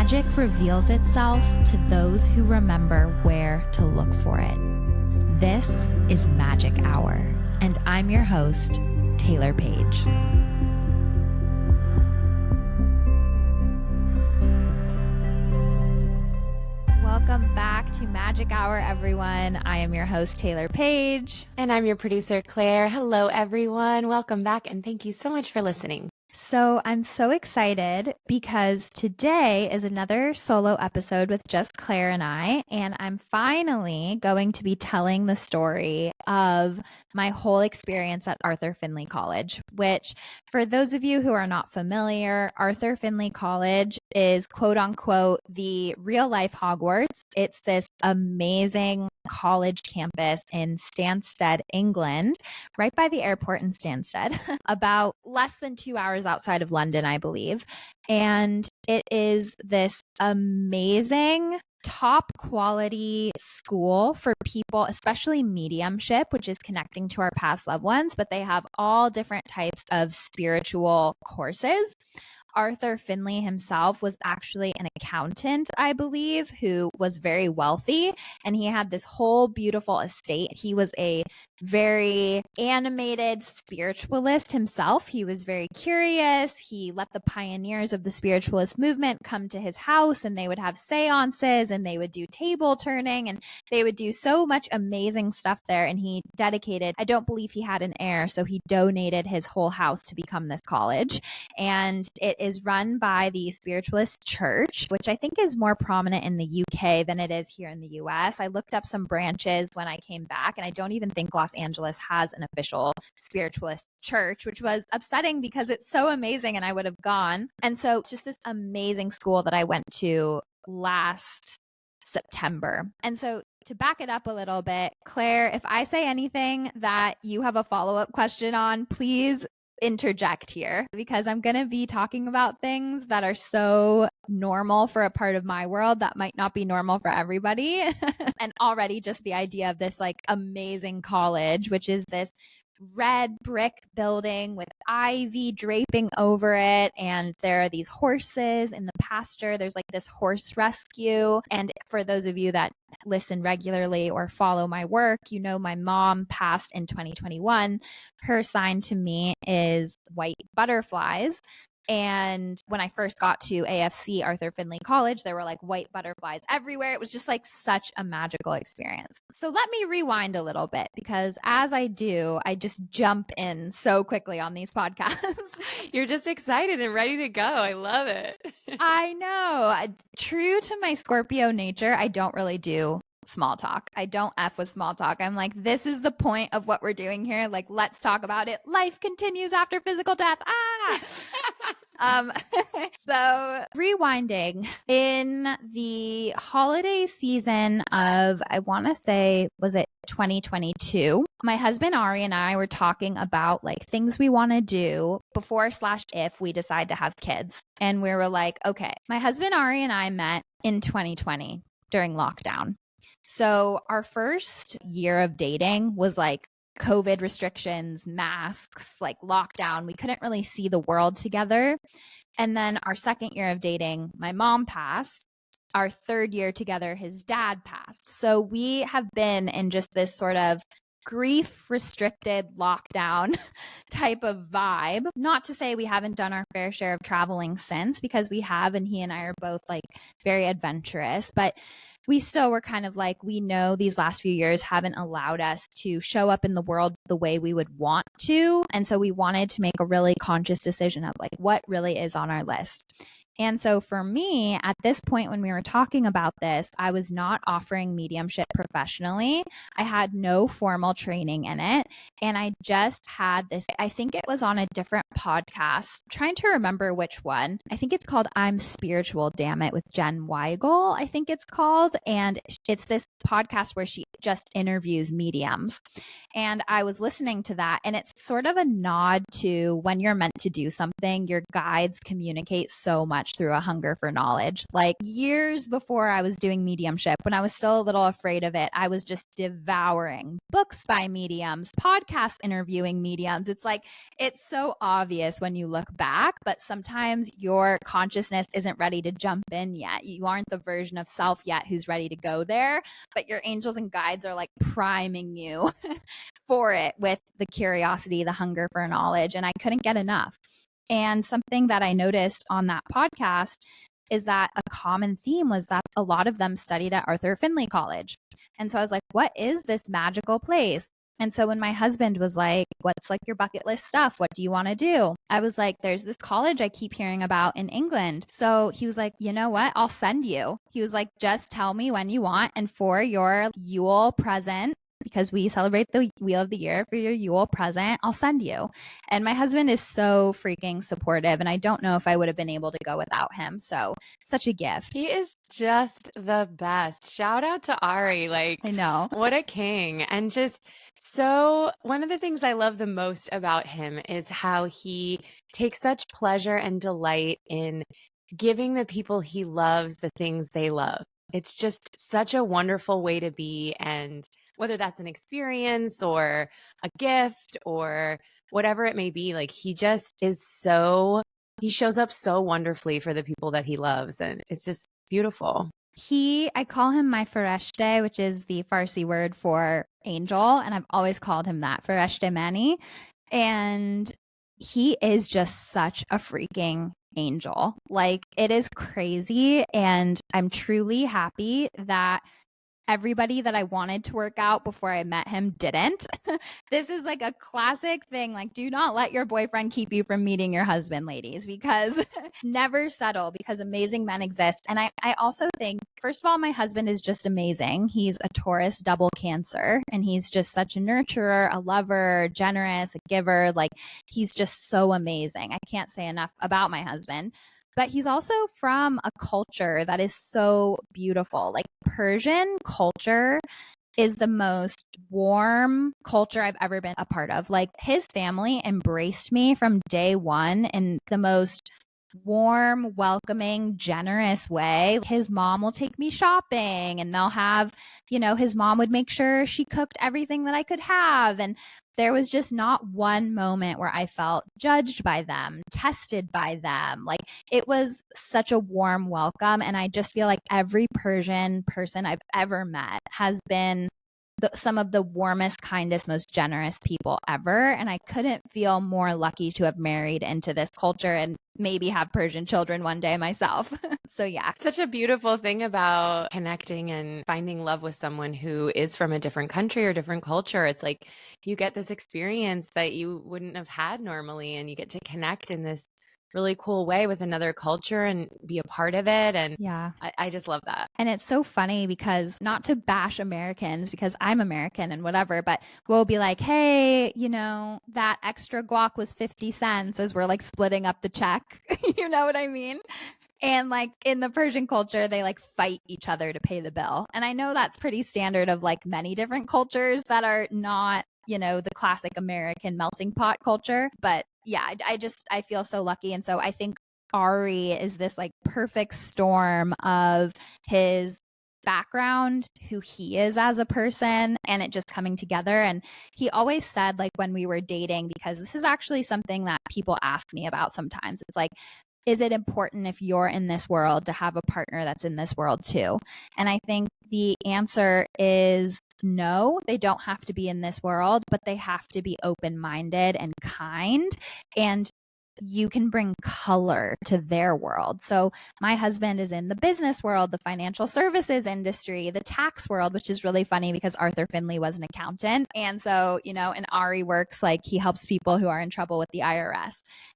Magic reveals itself to those who remember where to look for it. This is Magic Hour, and I'm your host, Taylor Page. Welcome back to Magic Hour, everyone. I am your host, Taylor Page. And I'm your producer, Claire. Hello, everyone. Welcome back, and thank you so much for listening. So I'm so excited because today is another solo episode with just Claire and I, and I'm finally going to be telling the story of my whole experience at Arthur Findlay College, which for those of you who are not familiar, Arthur Findlay College is quote unquote the real life Hogwarts. It's this amazing college campus in Stansted, England, right by the airport in Stansted, about less than 2 hours outside of London, I believe. And it is this amazing top quality school for people, especially mediumship, which is connecting to our past loved ones, but they have all different types of spiritual courses. Arthur Findlay himself was actually an accountant, I believe, who was very wealthy, and he had this whole beautiful estate. He was a very animated spiritualist himself. He was very curious. He let the pioneers of the spiritualist movement come to his house, and they would have seances, and they would do table turning, and they would do so much amazing stuff there. And he dedicated, I don't believe he had an heir, so he donated his whole house to become this college. And it is run by the Spiritualist Church, which I think is more prominent in the UK than it is here in the US. I looked up some branches when I came back, and I don't even think Los Angeles has an official Spiritualist Church, which was upsetting because it's so amazing and I would have gone. And so it's just this amazing school that I went to last September. And so to back it up a little bit, Claire, if I say anything that you have a follow-up question on, please interject here, because I'm going to be talking about things that are so normal for a part of my world that might not be normal for everybody. And already just the idea of this like amazing college, which is this red brick building with ivy draping over it, and there are these horses in the pasture. There's like this horse rescue. And for those of you that listen regularly or follow my work, you know my mom passed in 2021. Her sign to me is white butterflies. And when I first got to AFC, Arthur Findlay College, there were like white butterflies everywhere. It was just like such a magical experience. So let me rewind a little bit, because as I do, I just jump in so quickly on these podcasts. You're just excited and ready to go. I love it. I know. True to my Scorpio nature, I don't really do small talk. I don't F with small talk. I'm like, this is the point of what we're doing here. Like, let's talk about it. Life continues after physical death. So rewinding in the holiday season of, I want to say, was it 2022? My husband Ari and I were talking about like things we want to do before/if we decide to have kids. And we were like, okay, my husband Ari and I met in 2020 during lockdown. So our first year of dating was like COVID restrictions, masks, like lockdown. We couldn't really see the world together. And then our second year of dating, my mom passed. Our third year together, his dad passed. So we have been in just this sort of grief restricted lockdown type of vibe. Not to say we haven't done our fair share of traveling since, because we have, and he and I are both like very adventurous, but we still were kind of like, we know these last few years haven't allowed us to show up in the world the way we would want to. And so we wanted to make a really conscious decision of like what really is on our list. And so for me, at this point when we were talking about this, I was not offering mediumship professionally. I had no formal training in it. And I just had this, I think it was on a different podcast, I'm trying to remember which one. I think it's called I'm Spiritual, Damn It, with Jen Weigel, I think it's called. And it's this podcast where she just interviews mediums. And I was listening to that, and it's sort of a nod to when you're meant to do something, your guides communicate so much much through a hunger for knowledge. Like years before I was doing mediumship, when I was still a little afraid of it, I was just devouring books by mediums, podcast interviewing mediums. It's like, it's so obvious when you look back, but sometimes your consciousness isn't ready to jump in yet. You aren't the version of self yet who's ready to go there, but your angels and guides are like priming you for it with the curiosity, the hunger for knowledge. And I couldn't get enough. And something that I noticed on that podcast is that a common theme was that a lot of them studied at Arthur Findlay College. And so I was like, what is this magical place? And so when my husband was like, what's like your bucket list stuff? What do you want to do? I was like, there's this college I keep hearing about in England. So he was like, you know what? I'll send you. He was like, just tell me when you want. And for your Yule present, because we celebrate the Wheel of the Year, for your Yule present, I'll send you. And my husband is so freaking supportive. And I don't know if I would have been able to go without him. So such a gift. He is just the best. Shout out to Ari. Like, I know. What a king. And just so one of the things I love the most about him is how he takes such pleasure and delight in giving the people he loves the things they love. It's just such a wonderful way to be. And whether that's an experience or a gift or whatever it may be, like he just is he shows up so wonderfully for the people that he loves. And it's just beautiful. I call him my Fareshte, which is the Farsi word for angel. And I've always called him that, Fareshte Mani. And he is just such a freaking angel. Like it is crazy. And I'm truly happy that everybody that I wanted to work out before I met him didn't. This is like a classic thing. Like, do not let your boyfriend keep you from meeting your husband, ladies, because never settle, because amazing men exist. And I also think, first of all, my husband is just amazing. He's a Taurus double Cancer, and he's just such a nurturer, a lover, generous, a giver. Like, he's just so amazing. I can't say enough about my husband. But he's also from a culture that is so beautiful. Like Persian culture is the most warm culture I've ever been a part of. Like his family embraced me from day one in the most warm, welcoming, generous way. His mom will take me shopping and they'll have, his mom would make sure she cooked everything that I could have. And there was just not one moment where I felt judged by them, tested by them. Like it was such a warm welcome. And I just feel like every Persian person I've ever met has been some of the warmest, kindest, most generous people ever. And I couldn't feel more lucky to have married into this culture and maybe have Persian children one day myself. So yeah. Such a beautiful thing about connecting and finding love with someone who is from a different country or different culture. It's like you get this experience that you wouldn't have had normally, and you get to connect in this really cool way with another culture and be a part of it. And yeah, I just love that. And it's so funny because, not to bash Americans, because I'm American and whatever, but we'll be like, hey, that extra guac was 50 cents as we're like splitting up the check. You know what I mean? And like in the Persian culture, they like fight each other to pay the bill. And I know that's pretty standard of like many different cultures that are not, the classic American melting pot culture. But yeah, I feel so lucky. And so I think Ari is this like perfect storm of his background, who he is as a person, and it just coming together. And he always said, like when we were dating, because this is actually something that people ask me about sometimes, it's like, is it important if you're in this world to have a partner that's in this world too? And I think the answer is no, they don't have to be in this world, but they have to be open-minded and kind. And you can bring color to their world. So my husband is in the business world, the financial services industry, the tax world, which is really funny because Arthur Findlay was an accountant. And so, and Ari works like he helps people who are in trouble with the IRS.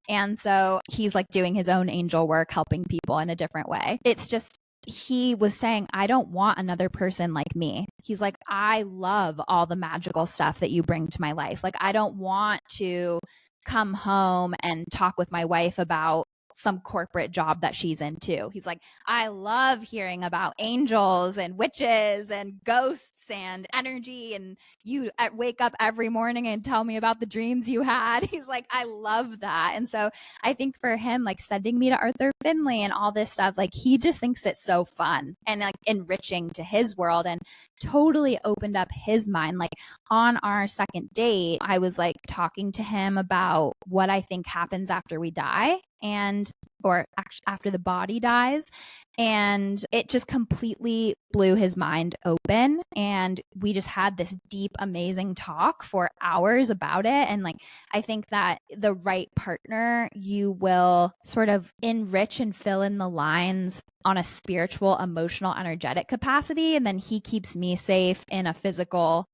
And so he's like doing his own angel work, helping people in a different way. It's just, he was saying, I don't want another person like me. He's like, I love all the magical stuff that you bring to my life. Like, I don't want to come home and talk with my wife about some corporate job that she's into. He's like, I love hearing about angels and witches and ghosts and energy, and you wake up every morning and tell me about the dreams you had. He's like, I love that. And so I think for him, like sending me to Arthur Findlay and all this stuff. Like he just thinks it's so fun and like enriching to his world, and totally opened up his mind. Like on our second date, I was like talking to him about what I think happens after we die, and or after the body dies. And it just completely blew his mind open. And we just had this deep, amazing talk for hours about it. And like, I think that the right partner, you will sort of enrich and fill in the lines on a spiritual, emotional, energetic capacity. And then he keeps me safe in a physical,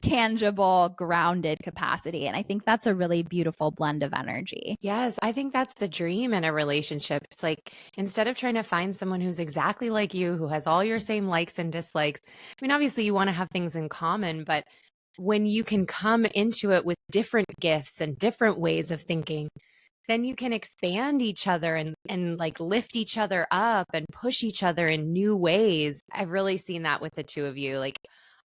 tangible, grounded capacity. And I think that's a really beautiful blend of energy. Yes, I think that's the dream in a relationship. It's like instead of trying to find someone who's exactly like you, who has all your same likes and dislikes, I mean, obviously you want to have things in common, but when you can come into it with different gifts and different ways of thinking, then you can expand each other and like lift each other up and push each other in new ways. I've really seen that with the two of you. Like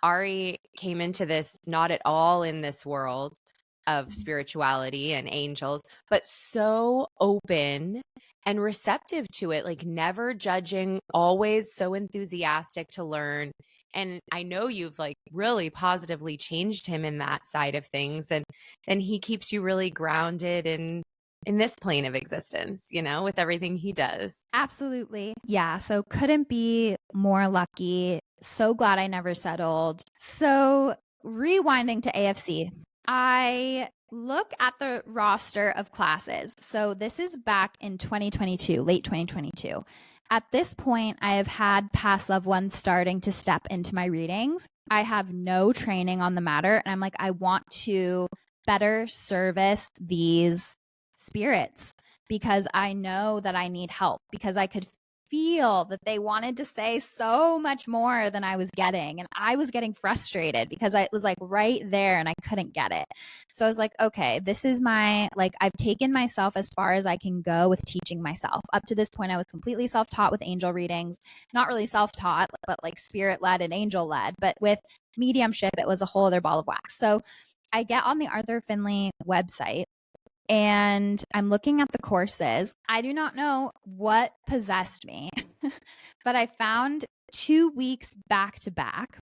Ari came into this not at all in this world of spirituality and angels, but so open and receptive to it, like never judging, always so enthusiastic to learn. And I know you've like really positively changed him in that side of things. And he keeps you really grounded in this plane of existence, you know, with everything he does. Absolutely. Yeah. So couldn't be more lucky. So glad I never settled. So rewinding to AFC, I look at the roster of classes. So this is back in 2022, late 2022. At this point, I have had past loved ones starting to step into my readings. I have no training on the matter. And I'm like, I want to better service these spirits because I know that I need help, because I could feel that they wanted to say so much more than I was getting. And I was getting frustrated because I was like right there and I couldn't get it. So I was like, okay, this is my, like, I've taken myself as far as I can go with teaching myself. Up to this point, I was completely self-taught with angel readings, not really self-taught, but like spirit-led and angel-led. But with mediumship, it was a whole other ball of wax. So I get on the Arthur Findlay website and I'm looking at the courses. I do not know what possessed me, but I found 2 weeks back to back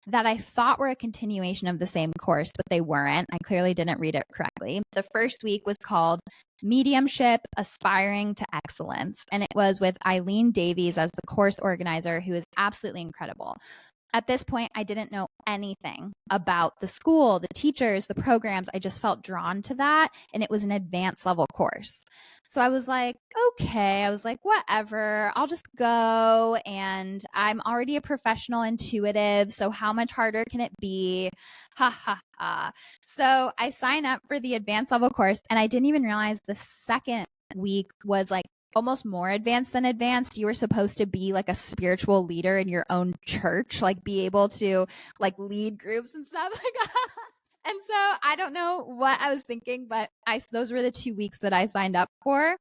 that I thought were a continuation of the same course, but they weren't. I clearly didn't read it correctly. The first week was called Mediumship, Aspiring to Excellence, and it was with Eileen Davies as the course organizer, who is absolutely incredible. At this point, I didn't know anything about the school, the teachers, the programs. I just felt drawn to that. And it was an advanced level course. So I was like, okay, whatever, I'll just go. And I'm already a professional intuitive. So how much harder can it be? Ha ha ha. So I signed up for the advanced level course, and I didn't even realize the second week was like almost more advanced than advanced. You were supposed to be like a spiritual leader in your own church, like be able to like lead groups and stuff like that. And so I don't know what I was thinking, but those were the 2 weeks that I signed up for.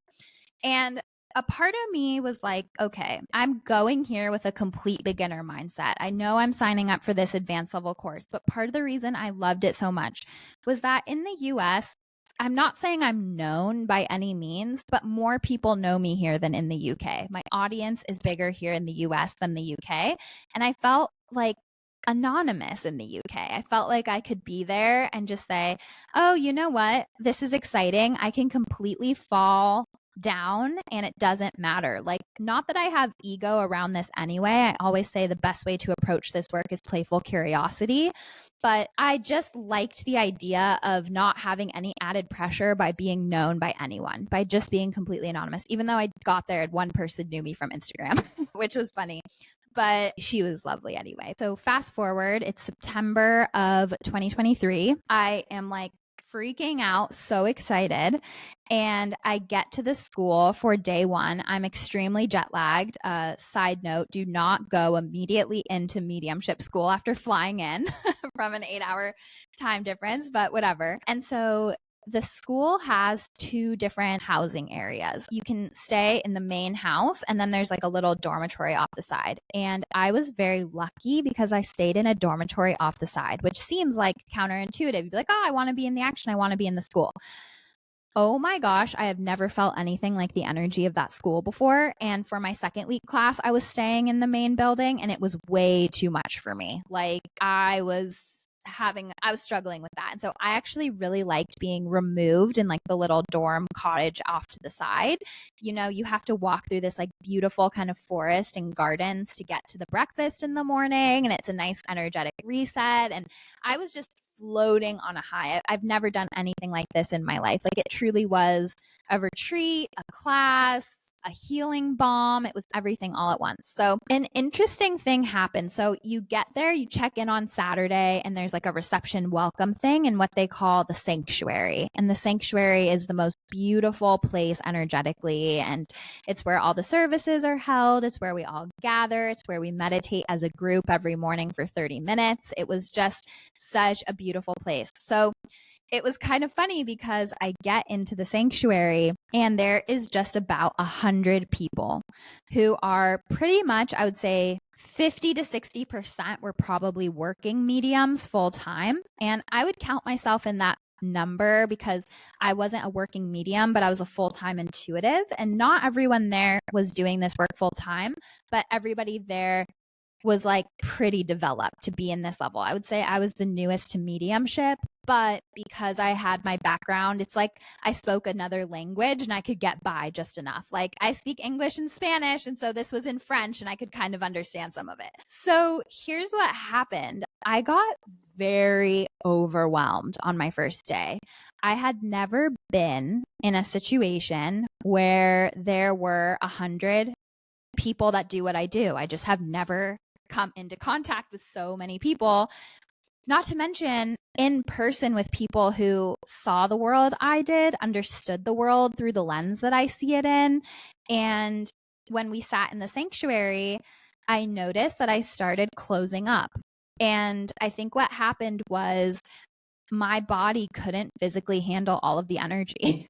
And a part of me was like, okay, I'm going here with a complete beginner mindset. I know I'm signing up for this advanced level course, but part of the reason I loved it so much was that in the US, I'm not saying I'm known by any means, but more people know me here than in the UK. My audience is bigger here in the US than the UK. And I felt like anonymous in the UK. I felt like I could be there and just say, oh, you know what? This is exciting. I can completely fall down and it doesn't matter. Like, not that I have ego around this anyway. I always say the best way to approach this work is playful curiosity. But I just liked the idea of not having any added pressure by being known by anyone, by just being completely anonymous. Even though I got there and one person knew me from Instagram, which was funny. But she was lovely anyway. So fast forward, it's September of 2023. I am like freaking out, so excited. And I get to the school for day one. I'm extremely jet lagged. Side note, do not go immediately into mediumship school after flying in from an 8-hour time difference, but whatever. And so the school has 2 different housing areas. You can stay in the main house, and then there's like a little dormitory off the side. And I was very lucky because I stayed in a dormitory off the side, which seems like counterintuitive. You'd be like, oh, I want to be in the action. I want to be in the school. Oh my gosh, I have never felt anything like the energy of that school before. And for my second week class, I was staying in the main building and it was way too much for me. Like I was struggling with that. And so I actually really liked being removed in like the little dorm cottage off to the side. You know, you have to walk through this like beautiful kind of forest and gardens to get to the breakfast in the morning. And it's a nice energetic reset. And I was just floating on a high. I've never done anything like this in my life. Like it truly was a retreat, a class, a healing balm. It was everything all at once. So an interesting thing happened. So you get there, you check in on Saturday, and there's like a reception welcome thing in what they call the sanctuary. And the sanctuary is the most beautiful place energetically. And it's where all the services are held. It's where we all gather. It's where we meditate as a group every morning for 30 minutes. It was just such a beautiful place. So it was kind of funny because I get into the sanctuary and there is just about 100 people who are pretty much, I would say, 50 to 60% were probably working mediums full time. And I would count myself in that number because I wasn't a working medium, but I was a full-time intuitive. And not everyone there was doing this work full time, but everybody there was like pretty developed to be in this level. I would say I was the newest to mediumship, but because I had my background, it's like I spoke another language and I could get by just enough. Like I speak English and Spanish, and so this was in French and I could kind of understand some of it. So here's what happened. I got very overwhelmed on my first day. I had never been in a situation where there were 100 people that do what I do. I just have never come into contact with so many people, not to mention in person with people who saw the world I did, understood the world through the lens that I see it in. And when we sat in the sanctuary, I noticed that I started closing up. And I think what happened was my body couldn't physically handle all of the energy.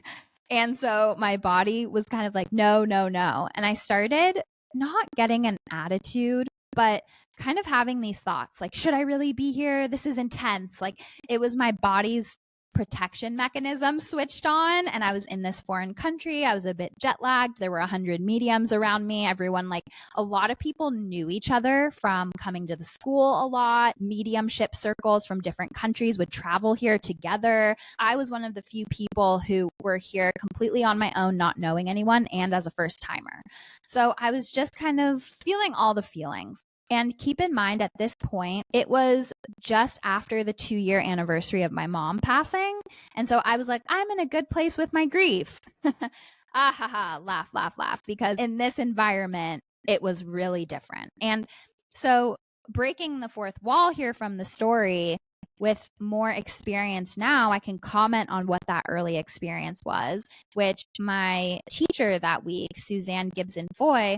And so my body was kind of like, no, no, no. And I started not getting an attitude, but kind of having these thoughts like, should I really be here? This is intense. Like it was my body's protection mechanism switched on, and I was in this foreign country. I was a bit jet lagged. There were 100 mediums around me. Everyone, like a lot of people knew each other from coming to the school a lot. Mediumship circles from different countries would travel here together. I was one of the few people who were here completely on my own, not knowing anyone, and as a first timer. So I was just kind of feeling all the feelings. And keep in mind, at this point, it was just after the 2-year anniversary of my mom passing. And so I was like, I'm in a good place with my grief. Ah ha ha, laugh, laugh, laugh. Because in this environment, it was really different. And so breaking the fourth wall here from the story, with more experience now, I can comment on what that early experience was, which my teacher that week, Suzanne Gibson Foy,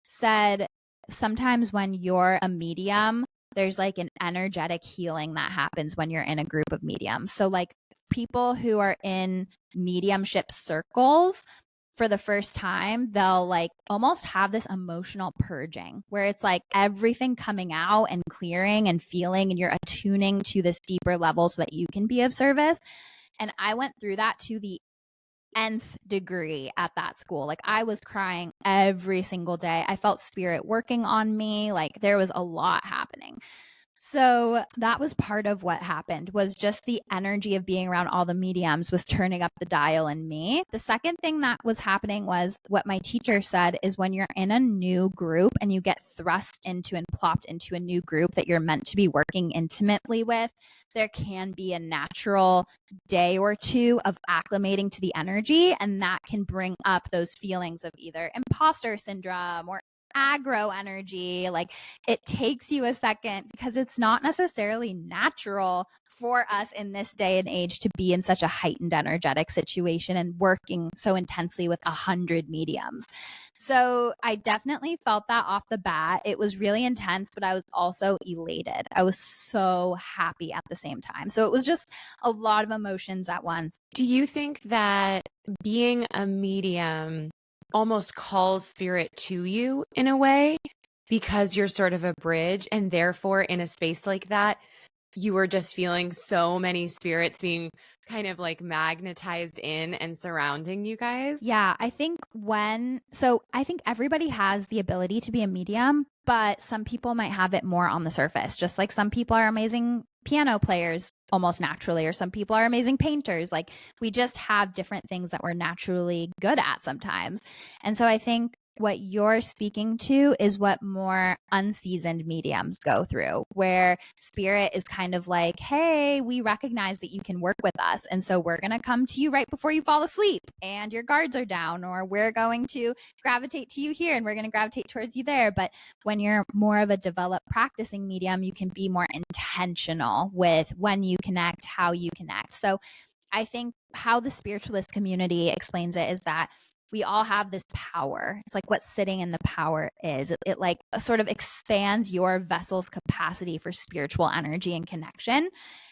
said, sometimes when you're a medium, there's like an energetic healing that happens when you're in a group of mediums. So like people who are in mediumship circles for the first time, they'll like almost have this emotional purging where it's like everything coming out and clearing and feeling, and you're attuning to this deeper level so that you can be of service. And I went through that to the nth degree at that school. Like I was crying every single day. I felt spirit working on me. Like there was a lot happening. So that was part of what happened, was just the energy of being around all the mediums was turning up the dial in me. The second thing that was happening was what my teacher said is when you're in a new group and you get thrust into and plopped into a new group that you're meant to be working intimately with, there can be a natural day or two of acclimating to the energy. And that can bring up those feelings of either imposter syndrome or aggro energy. Like it takes you a second because it's not necessarily natural for us in this day and age to be in such a heightened energetic situation and working so intensely with 100 mediums. So I definitely felt that off the bat. It was really intense, but I was also elated. I was so happy at the same time. So it was just a lot of emotions at once. Do you think that being a medium almost calls spirit to you in a way because you're sort of a bridge, and therefore in a space like that, you were just feeling so many spirits being kind of like magnetized in and surrounding you guys? Yeah, I think I think everybody has the ability to be a medium, but some people might have it more on the surface. Just like some people are amazing piano players almost naturally, or some people are amazing painters. Like we just have different things that we're naturally good at sometimes. And so I think what you're speaking to is what more unseasoned mediums go through, where spirit is kind of like, hey, we recognize that you can work with us. And so we're going to come to you right before you fall asleep and your guards are down, or we're going to gravitate to you here and we're going to gravitate towards you there. But when you're more of a developed practicing medium, you can be more intentional with when you connect, how you connect. So I think how the spiritualist community explains it is that we all have this power. It's like what sitting in the power is. It like sort of expands your vessel's capacity for spiritual energy and connection.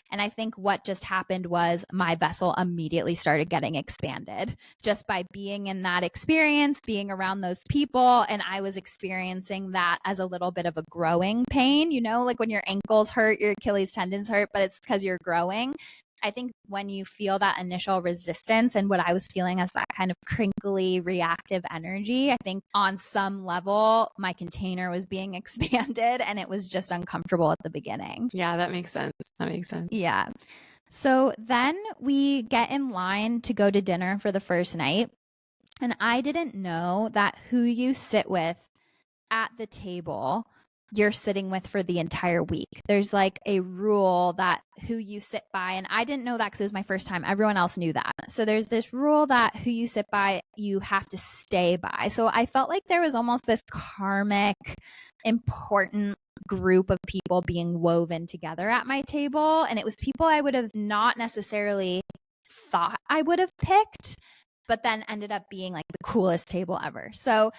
And I think what just happened was my vessel immediately started getting expanded just by being in that experience, being around those people. And I was experiencing that as a little bit of a growing pain, you know, like when your ankles hurt, your Achilles tendons hurt, but it's because you're growing. I think when you feel that initial resistance and what I was feeling as that kind of crinkly reactive energy, I think on some level, my container was being expanded and it was just uncomfortable at the beginning. Yeah, that makes sense. That makes sense. Yeah. So then we get in line to go to dinner for the first night. And I didn't know that who you sit with at the table you're sitting with for the entire week. There's like a rule that who you sit by, and I didn't know that because it was my first time. Everyone else knew that. So there's this rule that who you sit by, you have to stay by. So I felt like there was almost this karmic, important group of people being woven together at my table. And it was people I would have not necessarily thought I would have picked, but then ended up being like the coolest table ever. So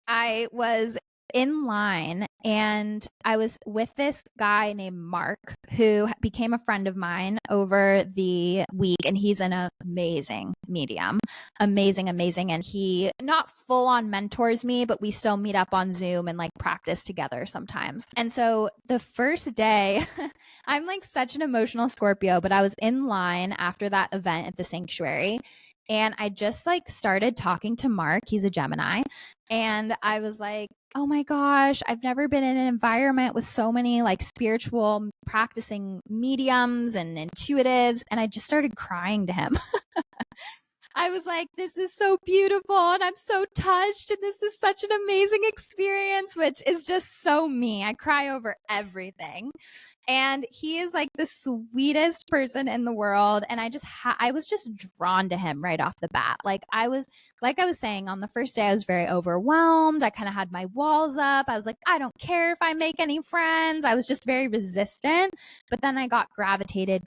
I was in line and I was with this guy named Mark who became a friend of mine over the week, and he's an amazing medium. Amazing. And he not full on mentors me, but we still meet up on Zoom and like practice together sometimes. And so the first day, I'm like such an emotional Scorpio, but I was in line after that event at the sanctuary. And I just like started talking to Mark. He's a Gemini. And I was like, oh my gosh, I've never been in an environment with so many like spiritual practicing mediums and intuitives. And I just started crying to him. I was like, this is so beautiful and I'm so touched and this is such an amazing experience, which is just so me. I cry over everything. And he is like the sweetest person in the world. And I was just drawn to him right off the bat. Like I was saying on the first day, I was very overwhelmed. I kind of had my walls up. I was like, I don't care if I make any friends. I was just very resistant. But then I gravitated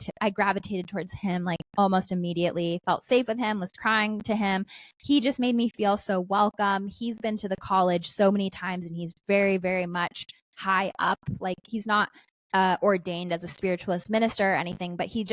towards him like almost immediately, felt safe with him, was crying to him. He just made me feel so welcome. He's been to the college so many times and he's very, very much high up. Like he's not ordained as a spiritualist minister or anything, but he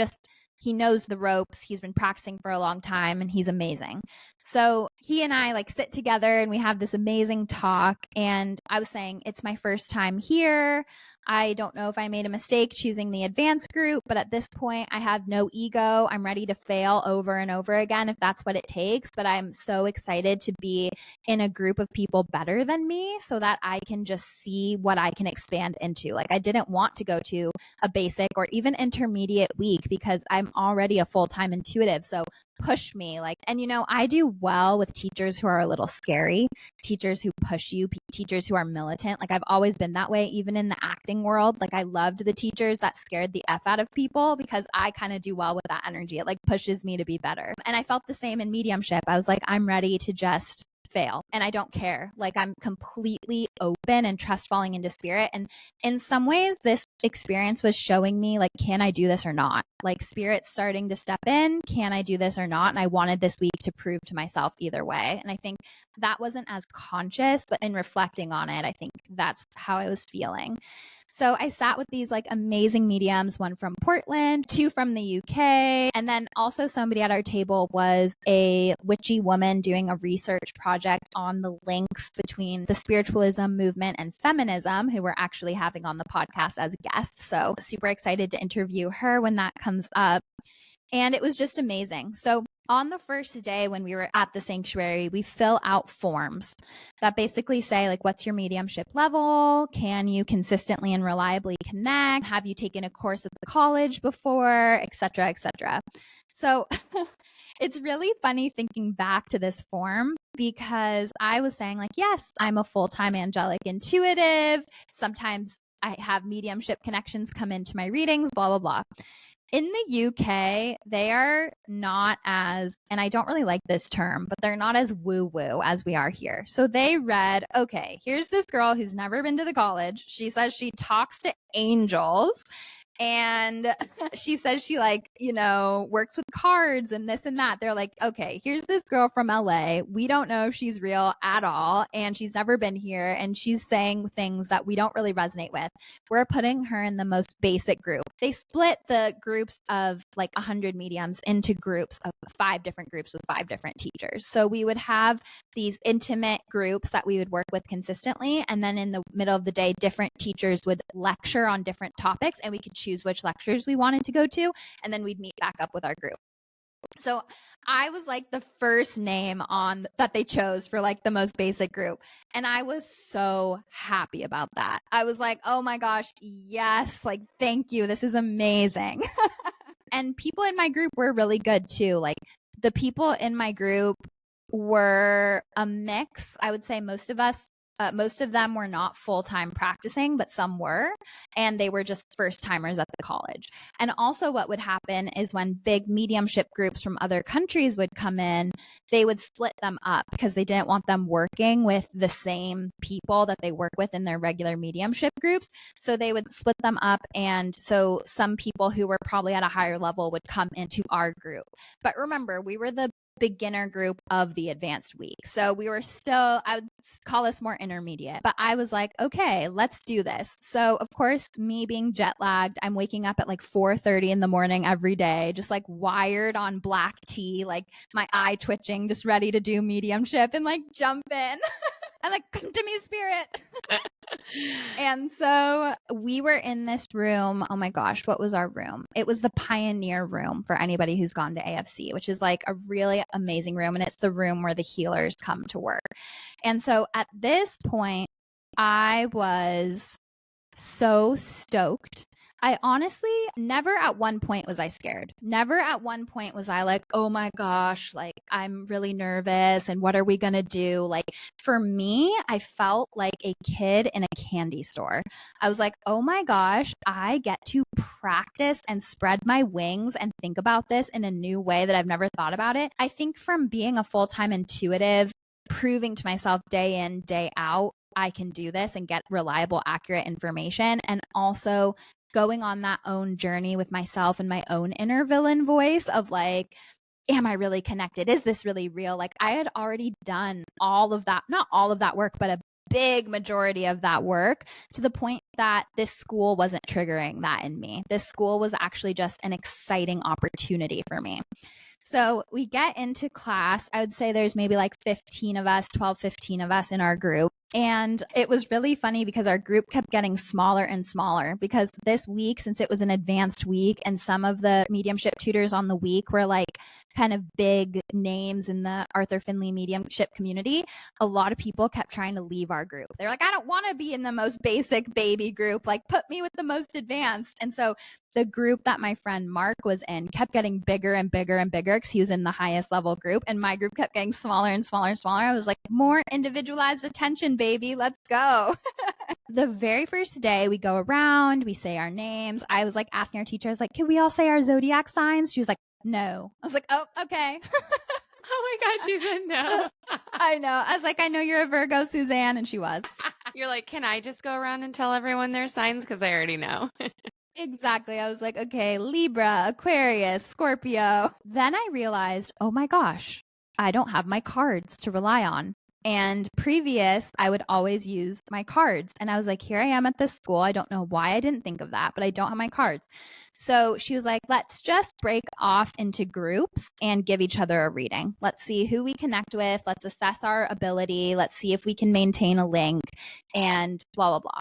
knows the ropes. He's been practicing for a long time and he's amazing. So he and I like sit together and we have this amazing talk. And I was saying, it's my first time here. I don't know if I made a mistake choosing the advanced group, but at this point I have no ego. I'm ready to fail over and over again if that's what it takes. But I'm so excited to be in a group of people better than me so that I can just see what I can expand into. Like I didn't want to go to a basic or even intermediate week because I'm already a full-time intuitive. So push me and I do well with teachers who are a little scary, teachers who push you, teachers who are militant. Like I've always been that way, even in the acting world. Like I loved the teachers that scared the F out of people because I kind of do well with that energy. It like pushes me to be better. And I felt the same in mediumship. I was like, I'm ready to just fail and I don't care. Like I'm completely open and trust falling into spirit. And in some ways this experience was showing me like, can I do this or not? Like spirit's starting to step in. Can I do this or not? And I wanted this week to prove to myself either way. And I think that wasn't as conscious, but in reflecting on it, I think that's how I was feeling. So I sat with these like amazing mediums, one from Portland, two from the UK. And then also somebody at our table was a witchy woman doing a research project on the links between the spiritualism movement and feminism, who we're actually having on the podcast as a guest. So super excited to interview her when that comes up. And it was just amazing. So on the first day when we were at the sanctuary, we fill out forms that basically say, like, what's your mediumship level? Can you consistently and reliably connect? Have you taken a course at the college before, et cetera, et cetera. So it's really funny thinking back to this form because I was saying, like, yes, I'm a full-time angelic intuitive. Sometimes I have mediumship connections come into my readings, blah, blah, blah. In the UK, they are not as, and I don't really like this term, but they're not as woo-woo as we are here. So they read, okay, here's this girl who's never been to the college. She says she talks to angels. And she says she like, works with cards and this and that. They're like, okay, here's this girl from LA. We don't know if she's real at all. And she's never been here. And she's saying things that we don't really resonate with. We're putting her in the most basic group. They split the groups of like 100 mediums into groups of 5 different groups with 5 different teachers. So we would have these intimate groups that we would work with consistently. And then in the middle of the day, different teachers would lecture on different topics and we could choose which lectures we wanted to go to. And then we'd meet back up with our group. So I was like the first name on that they chose for like the most basic group. And I was so happy about that. I was like, oh my gosh, yes, like, thank you. This is amazing. And people in my group were really good too. Like the people in my group were a mix. I would say most of them were not full-time practicing, but some were, and they were just first timers at the college. And also what would happen is when big mediumship groups from other countries would come in, they would split them up because they didn't want them working with the same people that they work with in their regular mediumship groups. So they would split them up. And so some people who were probably at a higher level would come into our group. But remember, we were the beginner group of the advanced week. So we were still, I would call us more intermediate, but I was like, okay, let's do this. So of course, me being jet lagged, I'm waking up at like 4:30 in the morning every day, just like wired on black tea, like my eye twitching, just ready to do mediumship and like jump in. I'm like, come to me, spirit. And so we were in this room. Oh my gosh, what was our room? It was the Pioneer Room for anybody who's gone to AFC, which is like a really amazing room. And it's the room where the healers come to work. And so at this point, I was so stoked. I honestly never at one point was I scared. Never at one point was I like, oh my gosh, like I'm really nervous and what are we going to do? Like for me, I felt like a kid in a candy store. I was like, oh my gosh, I get to practice and spread my wings and think about this in a new way that I've never thought about it. I think from being a full-time intuitive, proving to myself day in, day out, I can do this and get reliable, accurate information. And also going on that own journey with myself and my own inner villain voice of like, am I really connected? Is this really real? Like I had already done all of that, not all of that work, but a big majority of that work to the point that this school wasn't triggering that in me. This school was actually just an exciting opportunity for me. So we get into class. I would say there's maybe like 15 of us, 12, 15 of us in our group. And it was really funny because our group kept getting smaller and smaller because this week, since it was an advanced week and some of the mediumship tutors on the week were like kind of big names in the Arthur Findlay mediumship community, a lot of people kept trying to leave our group. They're like, I don't want to be in the most basic baby group, like put me with the most advanced. And so the group that my friend Mark was in kept getting bigger and bigger and bigger because he was in the highest level group. And my group kept getting smaller and smaller and smaller. I was like, more individualized attention, baby. Let's go. The very first day we go around, we say our names. I was like asking our teacher, I was like, can we all say our zodiac signs? She was like, no. I was like, oh, okay. Oh my gosh, she said no. I know. I was like, I know you're a Virgo, Suzanne. And she was. You're like, can I just go around and tell everyone their signs? Because I already know. Exactly. I was like, okay, Libra, Aquarius, Scorpio. Then I realized, oh my gosh, I don't have my cards to rely on. And previous, I would always use my cards. And I was like, here I am at this school. I don't know why I didn't think of that, but I don't have my cards. So she was like, let's just break off into groups and give each other a reading. Let's see who we connect with. Let's assess our ability. Let's see if we can maintain a link and blah, blah, blah.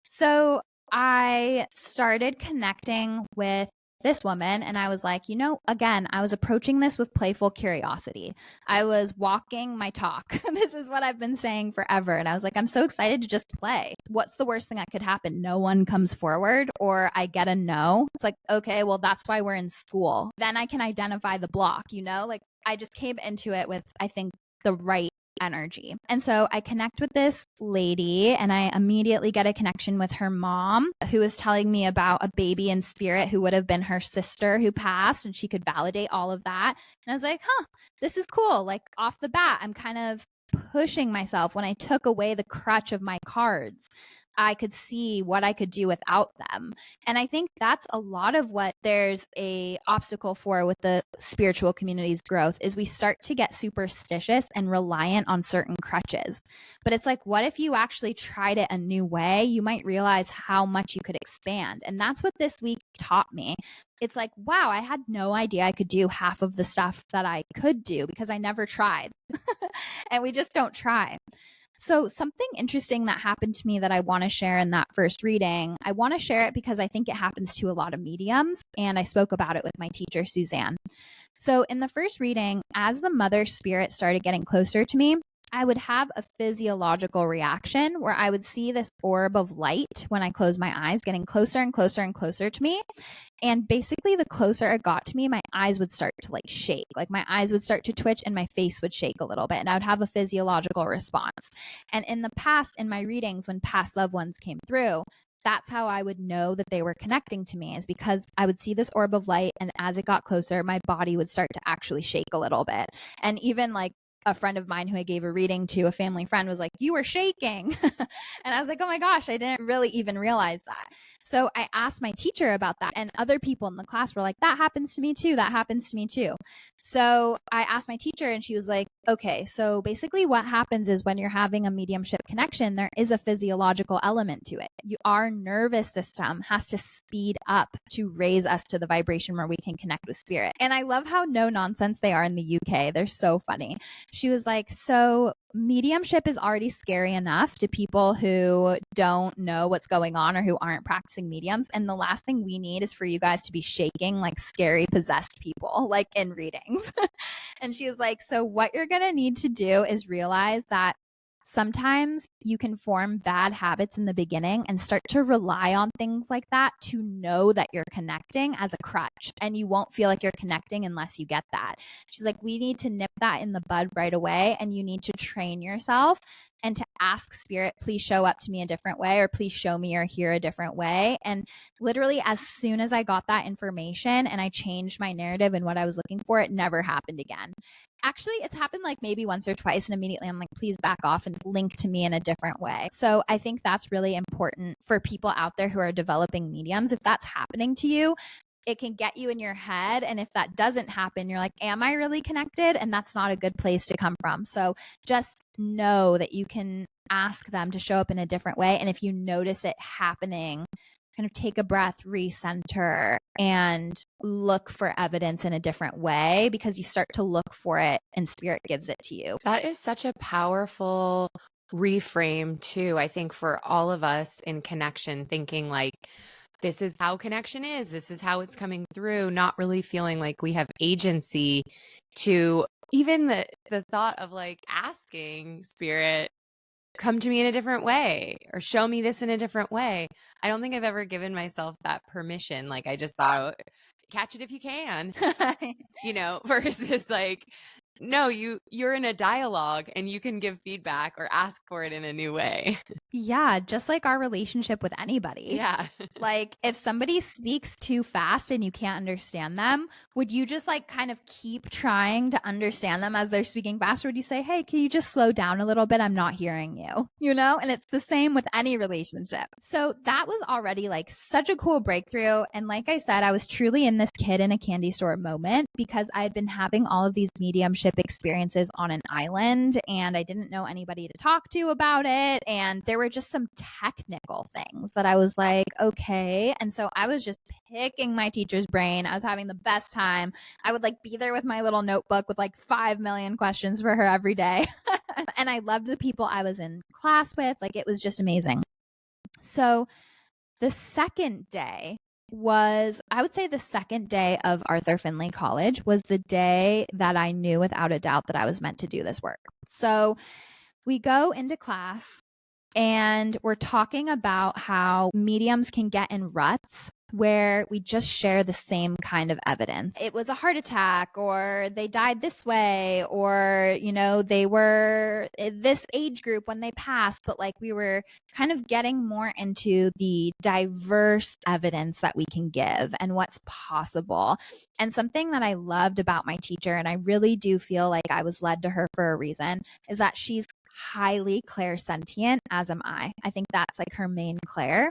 So I started connecting with this woman, and I was like, again, I was approaching this with playful curiosity. I was walking my talk. This is what I've been saying forever. And I was like, I'm so excited to just play. What's the worst thing that could happen? No one comes forward or I get a no. It's like, okay, well, that's why we're in school. Then I can identify the block, like I just came into it with, I think, the right energy. And so I connect with this lady and I immediately get a connection with her mom, who is telling me about a baby in spirit who would have been her sister who passed, and she could validate all of that. And I was like, this is cool. Like off the bat, I'm kind of pushing myself. When I took away the crutch of my cards, I could see what I could do without them. And I think that's a lot of what there's a obstacle for with the spiritual community's growth is we start to get superstitious and reliant on certain crutches. But it's like, what if you actually tried it a new way? You might realize how much you could expand. And that's what this week taught me. It's like, wow, I had no idea I could do half of the stuff that I could do because I never tried. And we just don't try. So something interesting that happened to me that I want to share in that first reading, I want to share it because I think it happens to a lot of mediums, and I spoke about it with my teacher, Suzanne. So in the first reading, as the mother spirit started getting closer to me, I would have a physiological reaction where I would see this orb of light when I closed my eyes getting closer and closer and closer to me. And basically, the closer it got to me, my eyes would start to like shake. Like my eyes would start to twitch and my face would shake a little bit. And I would have a physiological response. And in the past, in my readings, when past loved ones came through, that's how I would know that they were connecting to me, is because I would see this orb of light. And as it got closer, my body would start to actually shake a little bit. And even like a friend of mine who I gave a reading to, a family friend, was like, you were shaking. And I was like, oh my gosh, I didn't really even realize that. So I asked my teacher about that, and other people in the class were like, that happens to me too. That happens to me too. So I asked my teacher and she was like, okay, so basically what happens is when you're having a mediumship connection, there is a physiological element to it. Our nervous system has to speed up to raise us to the vibration where we can connect with spirit. And I love how no nonsense they are in the UK. They're so funny. She was like, so mediumship is already scary enough to people who don't know what's going on or who aren't practicing mediums. And the last thing we need is for you guys to be shaking like scary possessed people, like in readings. And she was like, so what you're going to need to do is realize that sometimes you can form bad habits in the beginning and start to rely on things like that to know that you're connecting as a crutch, and you won't feel like you're connecting unless you get that. She's like, we need to nip that in the bud right away, and you need to train yourself and to ask spirit, please show up to me a different way, or please show me or hear a different way. And literally as soon as I got that information and I changed my narrative and what I was looking for, it never happened again. Actually, it's happened like maybe once or twice, and immediately I'm like, please back off and link to me in a different way. So I think that's really important for people out there who are developing mediums. If that's happening to you, it can get you in your head. And if that doesn't happen, you're like, am I really connected? And that's not a good place to come from. So just know that you can ask them to show up in a different way. And if you notice it happening, kind of take a breath, recenter, and look for evidence in a different way, because you start to look for it and spirit gives it to you. That is such a powerful reframe too, I think, for all of us in connection, thinking like, this is how connection is, this is how it's coming through, not really feeling like we have agency to even the thought of like asking spirit, come to me in a different way or show me this in a different way. I don't think I've ever given myself that permission. Like I just thought, catch it if you can, versus like, no, you're in a dialogue and you can give feedback or ask for it in a new way. Yeah, just like our relationship with anybody. Yeah. Like, if somebody speaks too fast and you can't understand them, would you just like kind of keep trying to understand them as they're speaking fast? Or would you say, hey, can you just slow down a little bit? I'm not hearing you, you know? And it's the same with any relationship. So that was already like such a cool breakthrough. And like I said, I was truly in this kid in a candy store moment because I had been having all of these mediumship experiences on an island and I didn't know anybody to talk to about it. And there were just some technical things that I was like, okay. And so I was just picking my teacher's brain. I was having the best time. I would like be there with my little notebook with like 5 million questions for her every day. And I loved the people I was in class with. Like it was just amazing. So the second day was, I would say the second day of Arthur Findlay College was the day that I knew without a doubt that I was meant to do this work. So we go into class and we're talking about how mediums can get in ruts where we just share the same kind of evidence. It was a heart attack, or they died this way, or, you know, they were this age group when they passed. But like we were kind of getting more into the diverse evidence that we can give and what's possible. And something that I loved about my teacher, and I really do feel like I was led to her for a reason, is that she's highly clairsentient, as am I. I think that's like her main clair.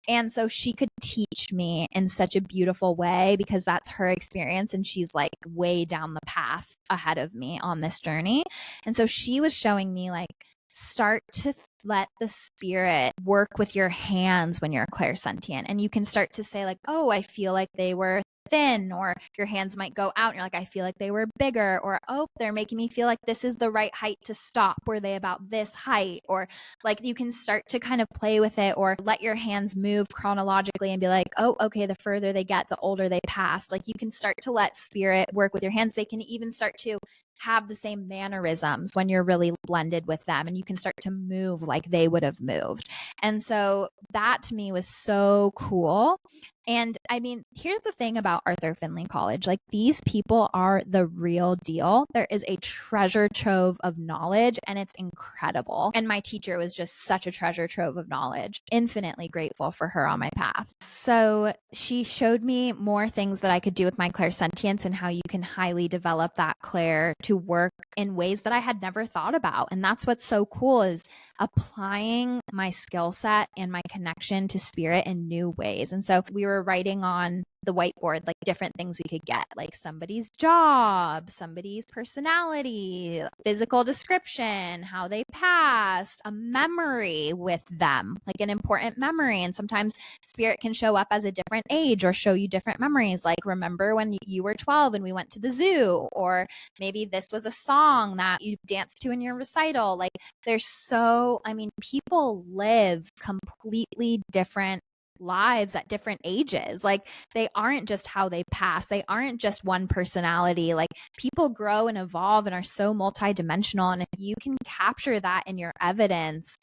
And so she could teach me in such a beautiful way because that's her experience. And she's like way down the path ahead of me on this journey. And so she was showing me like, start to let the spirit work with your hands when you're clairsentient. And you can start to say like, oh, I feel like they were thin, or your hands might go out and you're like, I feel like they were bigger, or oh, they're making me feel like this is the right height to stop. Were they about this height? Or like you can start to kind of play with it, or let your hands move chronologically and be like, oh, okay, the further they get, the older they pass. Like you can start to let spirit work with your hands. They can even start to have the same mannerisms when you're really blended with them, and you can start to move like they would have moved. And so that to me was so cool. And I mean, here's the thing about Arthur Findlay College. Like these people are the real deal. There is a treasure trove of knowledge and it's incredible. And my teacher was just such a treasure trove of knowledge. Infinitely grateful for her on my path. So she showed me more things that I could do with my clairsentience and how you can highly develop that clair to work in ways that I had never thought about. And that's what's so cool, is applying my skill set and my connection to spirit in new ways. And so we were writing on the whiteboard like different things we could get, like somebody's job, somebody's personality, physical description, how they passed, a memory with them, like an important memory. And sometimes spirit can show up as a different age or show you different memories, like remember when you were 12 and we went to the zoo, or maybe this was a song that you danced to in your recital. Like there's so, I mean, people live completely different lives at different ages. Like they aren't just how they pass. They aren't just one personality. Like people grow and evolve and are so multidimensional. And if you can capture that in your evidence,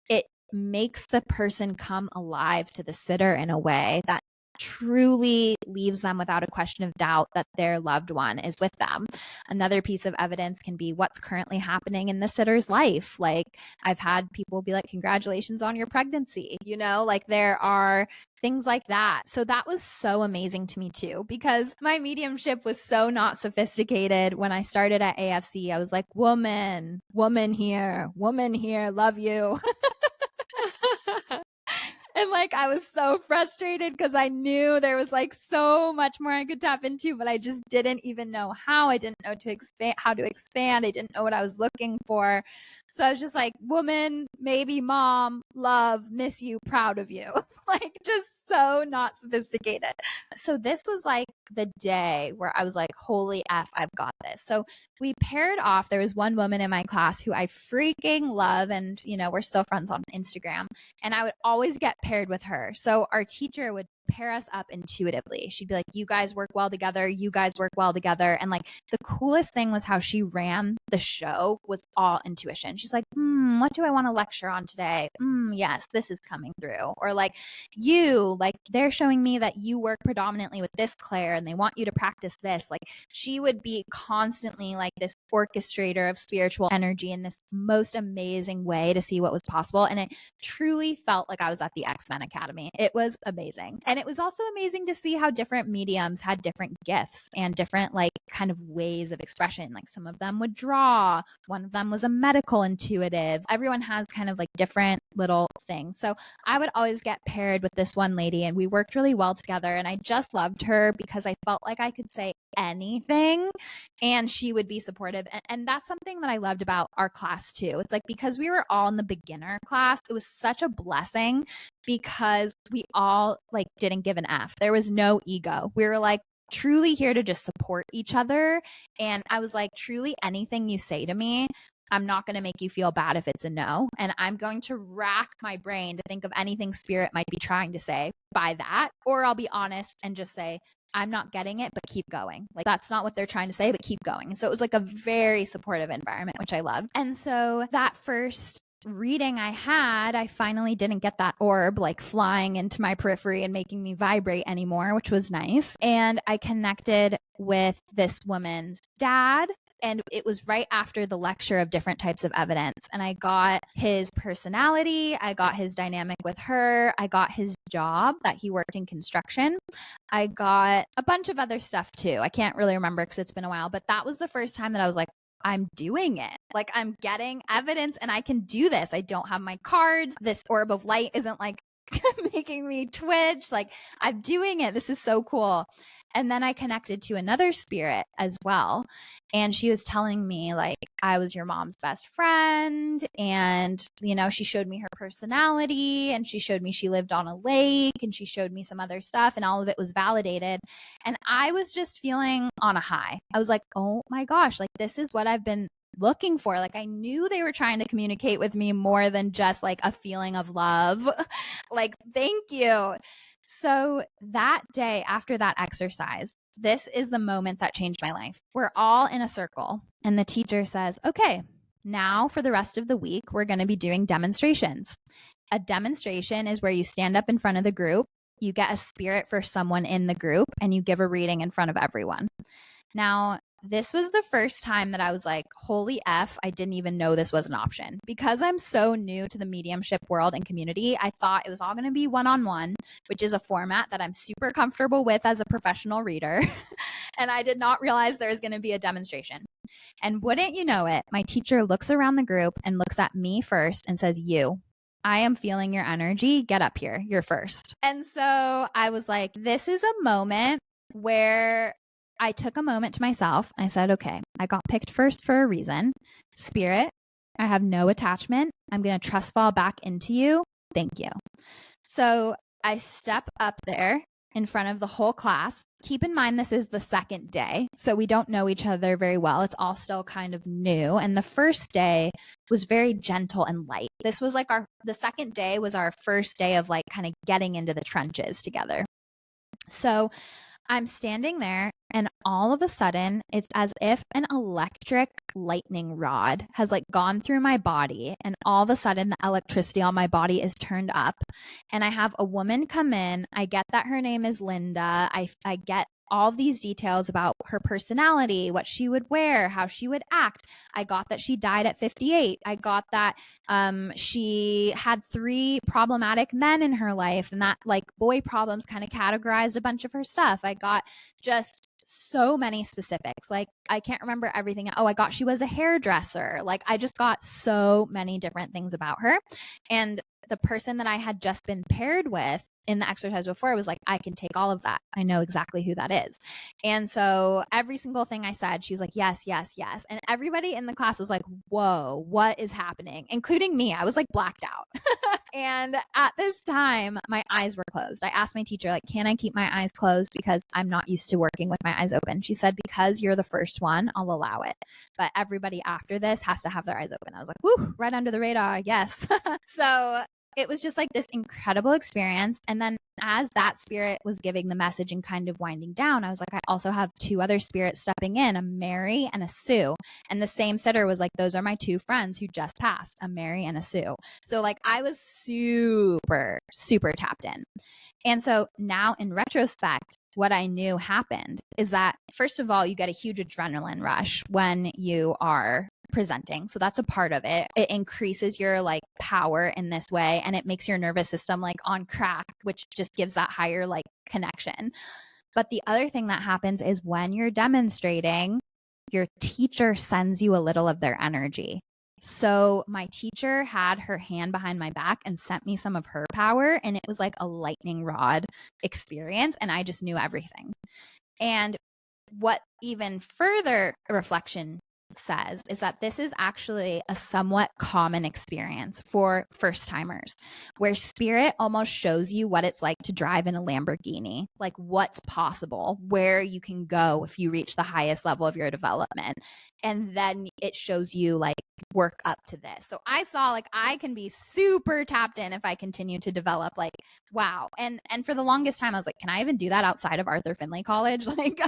it makes the person come alive to the sitter in a way that truly leaves them without a question of doubt that their loved one is with them. Another piece of evidence can be what's currently happening in the sitter's life. Like I've had people be like, congratulations on your pregnancy, you know, like there are things like that. So that was so amazing to me too, because my mediumship was so not sophisticated. When I started at AFC, I was like, woman here, love you. And like I was so frustrated because I knew there was like so much more I could tap into, but I just didn't even know how. I didn't know how to expand. I didn't know what I was looking for. So I was just like, woman, maybe mom, love, miss you, proud of you. Like just so not sophisticated. So this was like the day where I was like, holy F, I've got this. So we paired off. There was one woman in my class who I freaking love. And, you know, we're still friends on Instagram. And I would always get paired with her. So our teacher would pair us up intuitively. She'd be like, you guys work well together. You guys work well together. And like the coolest thing was how she ran the show was all intuition. She's like, what do I want to lecture on today? Yes, this is coming through. Or like they're showing me that you work predominantly with this Claire and they want you to practice this. Like she would be constantly like this orchestrator of spiritual energy in this most amazing way to see what was possible. And it truly felt like I was at the X-Men Academy. It was amazing. And it was also amazing to see how different mediums had different gifts and different like kind of ways of expression. Like some of them would draw. One of them was a medical intuitive. Everyone has kind of like different little things. So I would always get paired with this one lady and we worked really well together. And I just loved her because I felt like I could say anything and she would be supportive. And that's something that I loved about our class too. It's like because we were all in the beginner class, it was such a blessing because we all like didn't give an F. There was no ego. We were like truly here to just support each other. And I was like, truly anything you say to me, I'm not going to make you feel bad if it's a no. And I'm going to rack my brain to think of anything spirit might be trying to say by that. Or I'll be honest and just say, I'm not getting it, but keep going. Like that's not what they're trying to say, but keep going. And so it was like a very supportive environment, which I loved. And so that first reading I had, I finally didn't get that orb like flying into my periphery and making me vibrate anymore, which was nice. And I connected with this woman's dad. And it was right after the lecture of different types of evidence. And I got his personality. I got his dynamic with her. I got his job that he worked in construction. I got a bunch of other stuff too. I can't really remember because it's been a while. But that was the first time that I was like, I'm doing it. Like I'm getting evidence and I can do this. I don't have my cards. This orb of light isn't like making me twitch. Like I'm doing it. This is so cool. And then I connected to another spirit as well. And she was telling me like, I was your mom's best friend. And, you know, she showed me her personality and she showed me she lived on a lake and she showed me some other stuff and all of it was validated. And I was just feeling on a high. I was like, oh my gosh, like this is what I've been looking for. Like I knew they were trying to communicate with me more than just like a feeling of love. Like, thank you. So that day after that exercise, this is the moment that changed my life. We're all in a circle and the teacher says, okay, now for the rest of the week, we're going to be doing demonstrations. A demonstration is where you stand up in front of the group, you get a spirit for someone in the group, and you give a reading in front of everyone. Now, this was the first time that I was like, holy F, I didn't even know this was an option. Because I'm so new to the mediumship world and community, I thought it was all going to be one-on-one, which is a format that I'm super comfortable with as a professional reader. And I did not realize there was going to be a demonstration. And wouldn't you know it, my teacher looks around the group and looks at me first and says, I am feeling your energy. Get up here. You're first. And so I was like, this is a moment where I took a moment to myself. I said, okay, I got picked first for a reason. Spirit, I have no attachment. I'm going to trust fall back into you. Thank you. So I step up there in front of the whole class. Keep in mind, this is the second day, so we don't know each other very well. It's all still kind of new. And the first day was very gentle and light. This was like the second day was our first day of like kind of getting into the trenches together. So I'm standing there and all of a sudden it's as if an electric lightning rod has like gone through my body, and all of a sudden the electricity on my body is turned up, and I have a woman come in. I get that her name is Linda. I get all of these details about her personality, what she would wear, how she would act. I got that she died at 58. I got that she had 3 problematic men in her life, and that like boy problems kind of categorized a bunch of her stuff. I got just so many specifics. Like I can't remember everything. Oh, I got she was a hairdresser. Like I just got so many different things about her. And the person that I had just been paired with in the exercise before was like, I can take all of that. I know exactly who that is. And so every single thing I said, she was like, yes, yes, yes. And everybody in the class was like, whoa, what is happening? Including me. I was like blacked out. And at this time, my eyes were closed. I asked my teacher, like, can I keep my eyes closed? Because I'm not used to working with my eyes open. She said, because you're the first one, I'll allow it. But everybody after this has to have their eyes open. I was like, woo, right under the radar. Yes. So it was just like this incredible experience. And then as that spirit was giving the message and kind of winding down, I was like, I also have two other spirits stepping in, a Mary and a Sue. And the same sitter was like, those are my two friends who just passed, a Mary and a Sue. So like I was super, super tapped in. And so now in retrospect, what I knew happened is that, first of all, you get a huge adrenaline rush when you are presenting. So that's a part of it. It increases your like power in this way, and it makes your nervous system like on crack, which just gives that higher like connection. But the other thing that happens is when you're demonstrating, your teacher sends you a little of their energy. So my teacher had her hand behind my back and sent me some of her power, and it was like a lightning rod experience, and I just knew everything. And what even further reflection says is that this is actually a somewhat common experience for first timers, where spirit almost shows you what it's like to drive in a Lamborghini, like what's possible, where you can go if you reach the highest level of your development. And then it shows you like work up to this. So I saw like I can be super tapped in if I continue to develop, like, wow. And for the longest time I was like, can I even do that outside of Arthur Findlay College? Like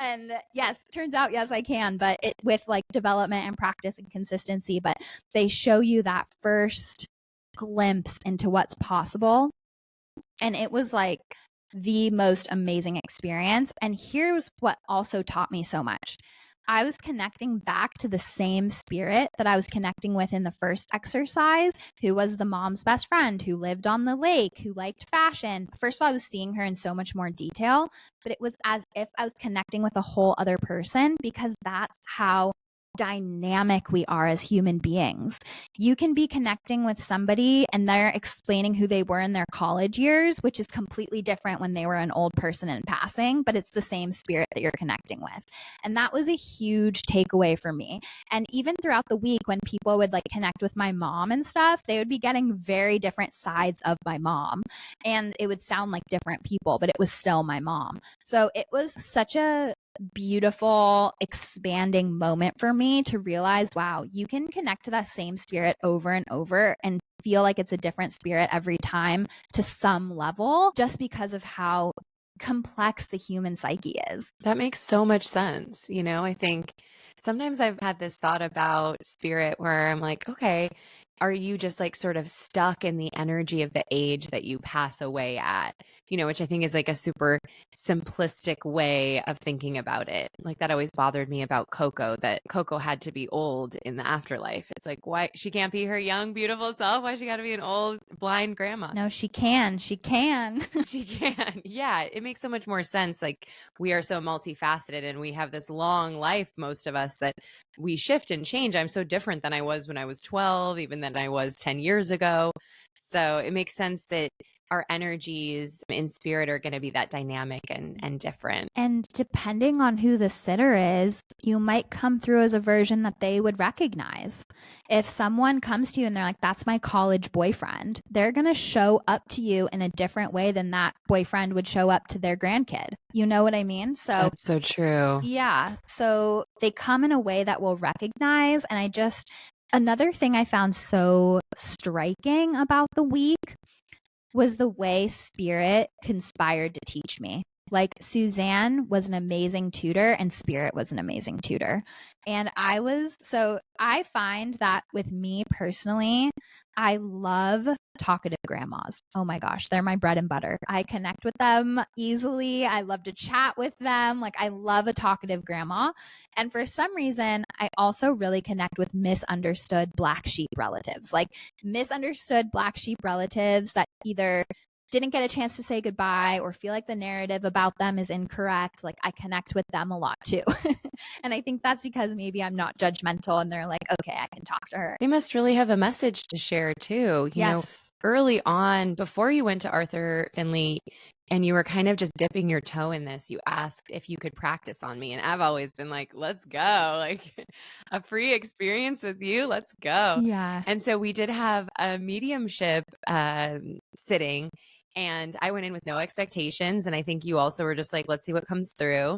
and yes, turns out yes I can, but it with like development and practice and consistency. But they show you that first glimpse into what's possible. And it was like the most amazing experience. And here's what also taught me so much. I was connecting back to the same spirit that I was connecting with in the first exercise, who was the mom's best friend, who lived on the lake, who liked fashion. First of all, I was seeing her in so much more detail, but it was as if I was connecting with a whole other person, because that's how dynamic we are as human beings. You can be connecting with somebody and they're explaining who they were in their college years, which is completely different when they were an old person in passing, but it's the same spirit that you're connecting with. And that was a huge takeaway for me. And even throughout the week, when people would like connect with my mom and stuff, they would be getting very different sides of my mom. And it would sound like different people, but it was still my mom. So it was such a beautiful, expanding moment for me to realize, wow, you can connect to that same spirit over and over and feel like it's a different spirit every time to some level, just because of how complex the human psyche is. That makes so much sense. I think sometimes I've had this thought about spirit where I'm like, okay, are you just like sort of stuck in the energy of the age that you pass away at? Which I think is like a super simplistic way of thinking about it. Like that always bothered me about Coco, that Coco had to be old in the afterlife. It's like, why she can't be her young, beautiful self? Why she got to be an old, blind grandma? No, she can. She can. She can. Yeah, it makes so much more sense. Like we are so multifaceted and we have this long life, most of us, that we shift and change. I'm so different than I was when I was 12, even than I was 10 years ago. So it makes sense that our energies in spirit are going to be that dynamic and different. And depending on who the sitter is, you might come through as a version that they would recognize. If someone comes to you and they're like, that's my college boyfriend, they're going to show up to you in a different way than that boyfriend would show up to their grandkid. You know what I mean? So that's so true. Yeah. So they come in a way that we'll recognize. And another thing I found so striking about the week was the way spirit conspired to teach me. Like Suzanne was an amazing tutor and spirit was an amazing tutor. And I find that with me personally, I love talkative grandmas. Oh my gosh, they're my bread and butter. I connect with them easily. I love to chat with them. Like I love a talkative grandma. And for some reason, I also really connect with misunderstood black sheep relatives. Like misunderstood black sheep relatives that either didn't get a chance to say goodbye or feel like the narrative about them is incorrect. Like I connect with them a lot too. And I think that's because maybe I'm not judgmental and they're like, okay, I can talk to her. They must really have a message to share too. You know, early on, before you went to Arthur Findlay and you were kind of just dipping your toe in this, you asked if you could practice on me. And I've always been like, let's go. Like a free experience with you. Let's go. Yeah. And so we did have a mediumship sitting. And I went in with no expectations. And I think you also were just like, let's see what comes through.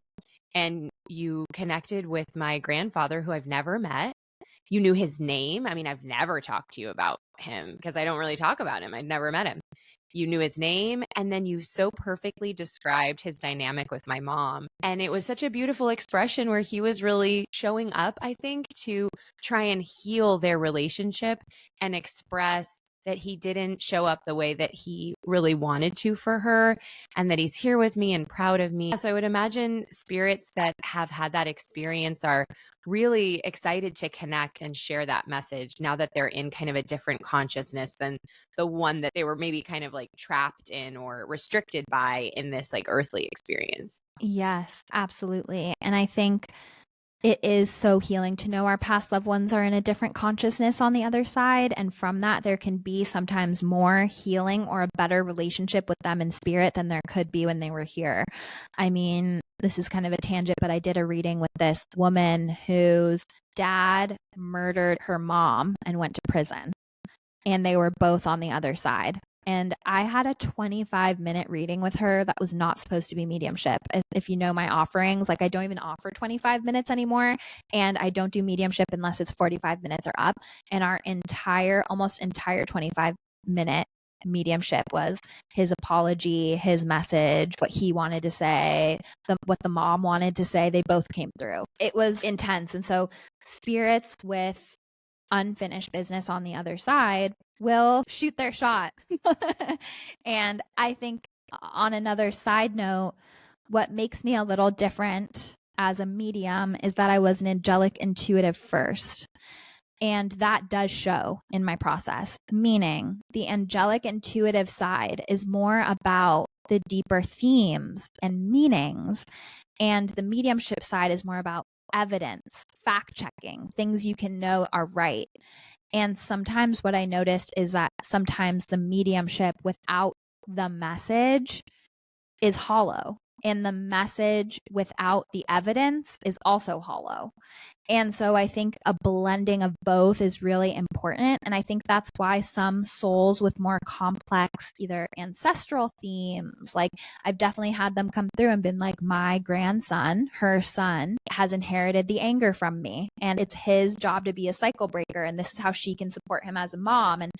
And you connected with my grandfather, who I've never met. You knew his name. I mean, I've never talked to you about him because I don't really talk about him. I'd never met him. You knew his name, and then you so perfectly described his dynamic with my mom. And it was such a beautiful expression where he was really showing up, I think, to try and heal their relationship and express that he didn't show up the way that he really wanted to for her, and that he's here with me and proud of me. So I would imagine spirits that have had that experience are really excited to connect and share that message now that they're in kind of a different consciousness than the one that they were maybe kind of like trapped in or restricted by in this like earthly experience. Yes, absolutely. And I think it is so healing to know our past loved ones are in a different consciousness on the other side. And from that, there can be sometimes more healing or a better relationship with them in spirit than there could be when they were here. I mean, this is kind of a tangent, but I did a reading with this woman whose dad murdered her mom and went to prison. And they were both on the other side. And I had a 25-minute reading with her that was not supposed to be mediumship. If you know my offerings, like I don't even offer 25 minutes anymore. And I don't do mediumship unless it's 45 minutes or up. And our almost entire 25-minute mediumship was his apology, his message, what he wanted to say, what the mom wanted to say. They both came through. It was intense. And so spirits with unfinished business on the other side will shoot their shot. And I think on another side note, what makes me a little different as a medium is that I was an angelic intuitive first. And that does show in my process, meaning the angelic intuitive side is more about the deeper themes and meanings. And the mediumship side is more about evidence, fact checking, things you can know are right. And sometimes what I noticed is that sometimes the mediumship without the message is hollow, and the message without the evidence is also hollow. And so I think a blending of both is really important. And I think that's why some souls with more complex, either ancestral themes, like I've definitely had them come through and been like, my grandson, her son, has inherited the anger from me. And it's his job to be a cycle breaker. And this is how she can support him as a mom. And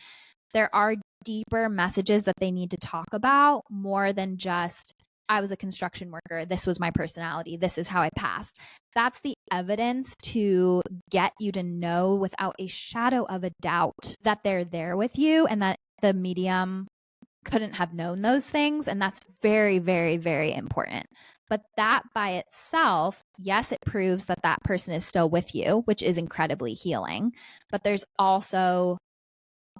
there are deeper messages that they need to talk about more than just, I was a construction worker. This was my personality. This is how I passed. That's the evidence to get you to know without a shadow of a doubt that they're there with you and that the medium couldn't have known those things. And that's very, very, very important. But that by itself, yes, it proves that that person is still with you, which is incredibly healing. But there's also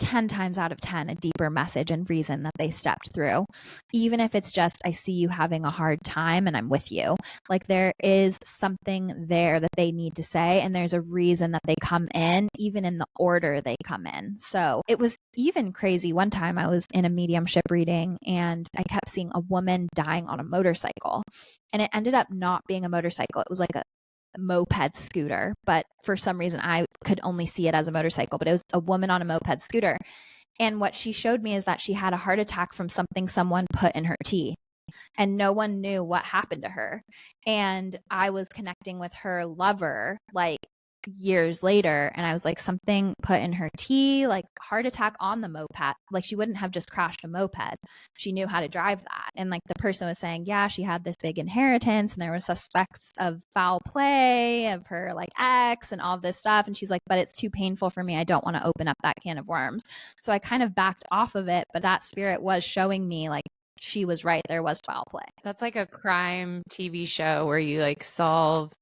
10 times out of 10 a deeper message and reason that they stepped through, even if it's just, I see you having a hard time and I'm with you. Like there is something there that they need to say, and there's a reason that they come in, even in the order they come in. So it was even crazy. One time I was in a mediumship reading and I kept seeing a woman dying on a motorcycle, and it ended up not being a motorcycle. It was like a moped scooter, but for some reason I could only see it as a motorcycle, but it was a woman on a moped scooter. And what she showed me is that she had a heart attack from something someone put in her tea, and no one knew what happened to her. And I was connecting with her lover like years later, and I was like, something put in her tea, like heart attack on the moped. Like she wouldn't have just crashed a moped. She knew how to drive that. And like the person was saying, yeah, she had this big inheritance and there were suspects of foul play of her like ex and all this stuff. And she's like, but it's too painful for me. I don't want to open up that can of worms. So I kind of backed off of it, but that spirit was showing me like she was right. There was foul play. That's like a crime TV show where you like solve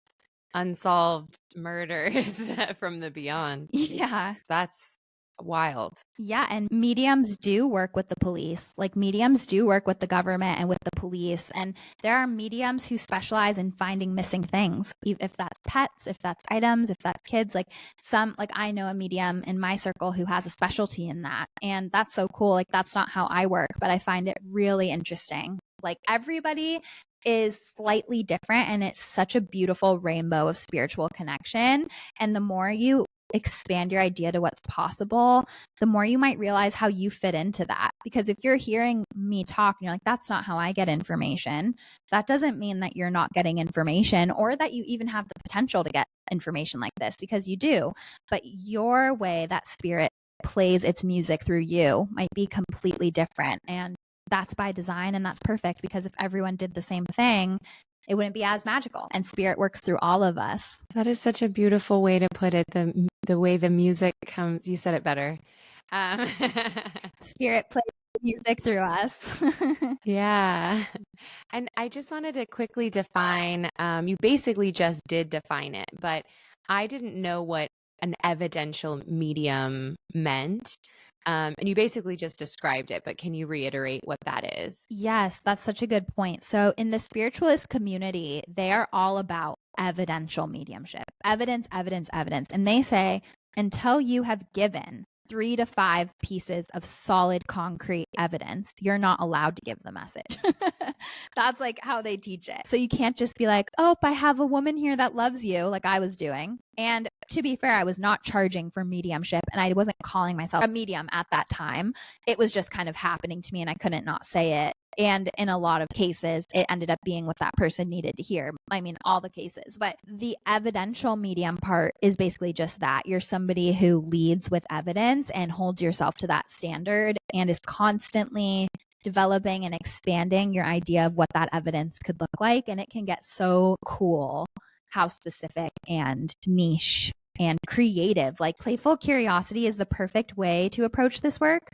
unsolved murders from the beyond. Yeah. That's wild. Yeah. And mediums do work with the police. Like mediums do work with the government and with the police. And there are mediums who specialize in finding missing things. If that's pets, if that's items, if that's kids, like I know a medium in my circle who has a specialty in that. And that's so cool. Like that's not how I work, but I find it really interesting. Like everybody is slightly different, and it's such a beautiful rainbow of spiritual connection. And the more you expand your idea to what's possible, the more you might realize how you fit into that. Because if you're hearing me talk and you're like, that's not how I get information, that doesn't mean that you're not getting information or that you even have the potential to get information like this, because you do. But your way that spirit plays its music through you might be completely different. And that's by design, and that's perfect, because if everyone did the same thing, it wouldn't be as magical. And spirit works through all of us. That is such a beautiful way to put it. The way the music comes, you said it better. Spirit plays music through us. Yeah. And I just wanted to quickly define, you basically just did define it, but I didn't know what an evidential medium meant. And you basically just described it, but can you reiterate what that is? Yes, that's such a good point. So in the spiritualist community, they are all about evidential mediumship. Evidence, evidence, evidence. And they say, until you have given 3 to 5 pieces of solid concrete evidence, you're not allowed to give the message. That's like how they teach it. So you can't just be like, oh, I have a woman here that loves you, like I was doing. And to be fair, I was not charging for mediumship, and I wasn't calling myself a medium at that time. It was just kind of happening to me, and I couldn't not say it. And in a lot of cases, it ended up being what that person needed to hear. I mean, all the cases. But the evidential medium part is basically just that. You're somebody who leads with evidence and holds yourself to that standard and is constantly developing and expanding your idea of what that evidence could look like. And it can get so cool how specific and niche and creative. Like, playful curiosity is the perfect way to approach this work,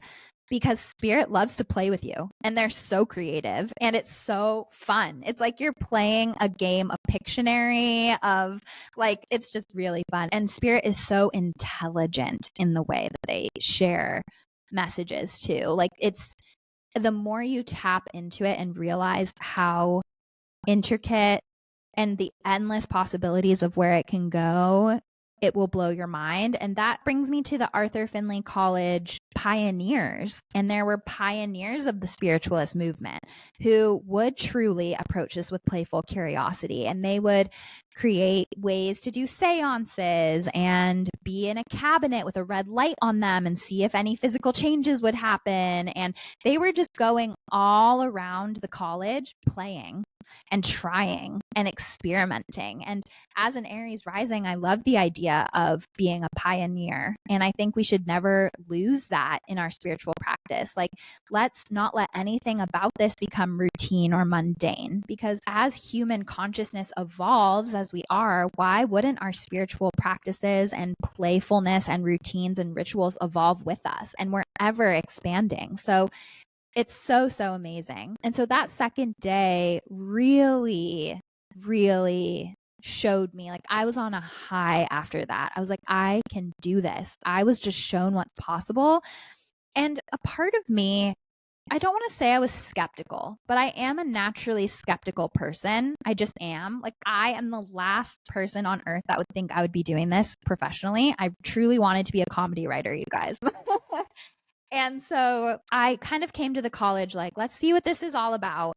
because spirit loves to play with you, and they're so creative, and it's so fun. It's like you're playing a game of Pictionary, of like, it's just really fun. And spirit is so intelligent in the way that they share messages too. Like, it's, the more you tap into it and realize how intricate and the endless possibilities of where it can go, it will blow your mind. And that brings me to the Arthur Findlay College pioneers. And there were pioneers of the spiritualist movement who would truly approach this with playful curiosity. And they would create ways to do seances and be in a cabinet with a red light on them and see if any physical changes would happen. And they were just going all around the college playing and trying and experimenting. And as an Aries rising, I love the idea of being a pioneer. And I think we should never lose that in our spiritual practice. Like, let's not let anything about this become routine or mundane, because as human consciousness evolves, as we are, why wouldn't our spiritual practices and playfulness and routines and rituals evolve with us? And we're ever expanding. So it's so, so amazing. And so that second day really, really showed me, like, I was on a high after that. I was like, I can do this. I was just shown what's possible. And a part of me, I don't want to say I was skeptical, but I am a naturally skeptical person. I just am. Like, I am the last person on earth that would think I would be doing this professionally. I truly wanted to be a comedy writer, you guys. And so I kind of came to the college like, let's see what this is all about.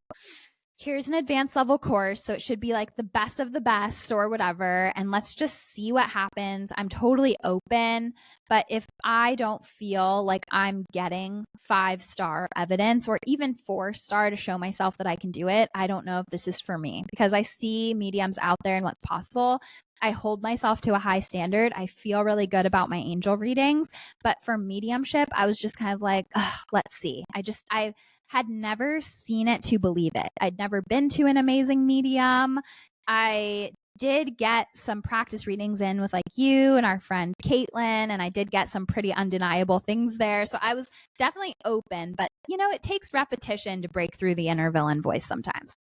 Here's an advanced level course, so it should be like the best of the best or whatever, and let's just see what happens. I'm totally open, but if I don't feel like I'm getting 5-star evidence or even 4-star to show myself that I can do it, I don't know if this is for me, because I see mediums out there and what's possible. I hold myself to a high standard. I feel really good about my angel readings, but for mediumship, I was just kind of like, let's see. I had never seen it to believe it. I'd never been to an amazing medium. I did get some practice readings in with like you and our friend Caitlin, and I did get some pretty undeniable things there. So I was definitely open, but you know, it takes repetition to break through the inner villain voice sometimes.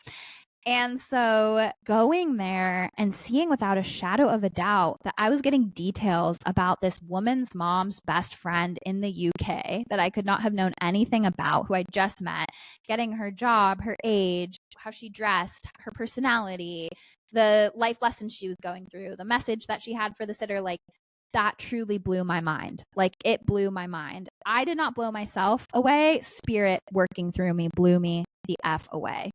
And so going there and seeing without a shadow of a doubt that I was getting details about this woman's mom's best friend in the UK that I could not have known anything about, who I just met, getting her job, her age, how she dressed, her personality, the life lessons she was going through, the message that she had for the sitter, like, that truly blew my mind. Like, it blew my mind. I did not blow myself away. Spirit working through me blew me the F away.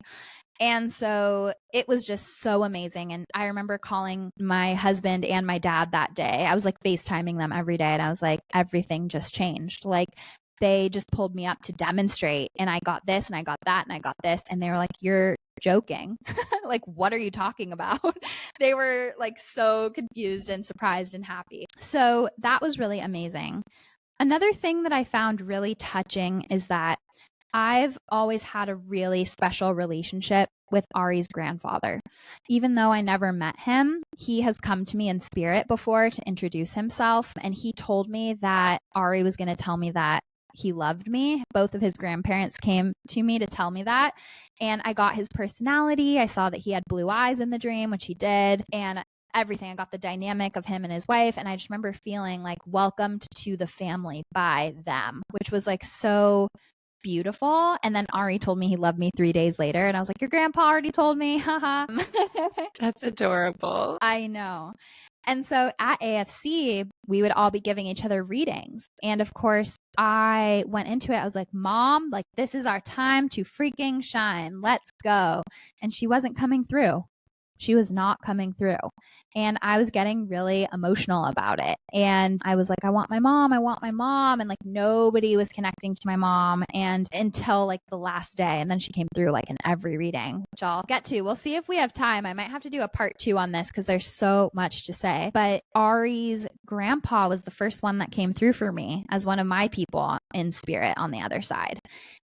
And so it was just so amazing. And I remember calling my husband and my dad that day. I was like FaceTiming them every day. And I was like, everything just changed. Like, they just pulled me up to demonstrate. And I got this and I got that and I got this. And they were like, you're joking. Like, what are you talking about? They were like so confused and surprised and happy. So that was really amazing. Another thing that I found really touching is that I've always had a really special relationship with Ari's grandfather. Even though I never met him, he has come to me in spirit before to introduce himself. And he told me that Ari was going to tell me that he loved me. Both of his grandparents came to me to tell me that. And I got his personality. I saw that he had blue eyes in the dream, which he did. And everything. I got the dynamic of him and his wife. And I just remember feeling like welcomed to the family by them, which was like so beautiful. And then Ari told me he loved me 3 days later. And I was like, your grandpa already told me. Haha. That's adorable. I know. And so at AFC, we would all be giving each other readings. And of course, I went into it. I was like, Mom, like, this is our time to freaking shine. Let's go. And she wasn't coming through. She was not coming through. And I was getting really emotional about it. And I was like, I want my mom. I want my mom. And like nobody was connecting to my mom and until like the last day. And then she came through like in every reading, which I'll get to. We'll see if we have time. I might have to do a part 2 on this because there's so much to say. But Ari's grandpa was the first one that came through for me as one of my people in spirit on the other side.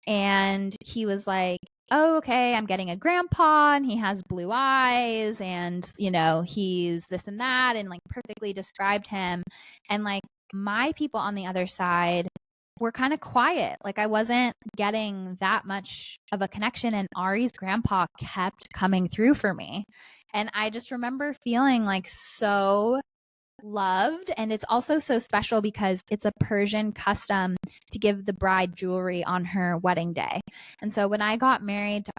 And he was like, oh, okay, I'm getting a grandpa and he has blue eyes and, you know, he's this and that, and like perfectly described him. And like my people on the other side were kind of quiet. Like I wasn't getting that much of a connection, and Ari's grandpa kept coming through for me. And I just remember feeling like so loved. And it's also so special because it's a Persian custom to give the bride jewelry on her wedding day. And so when I got married to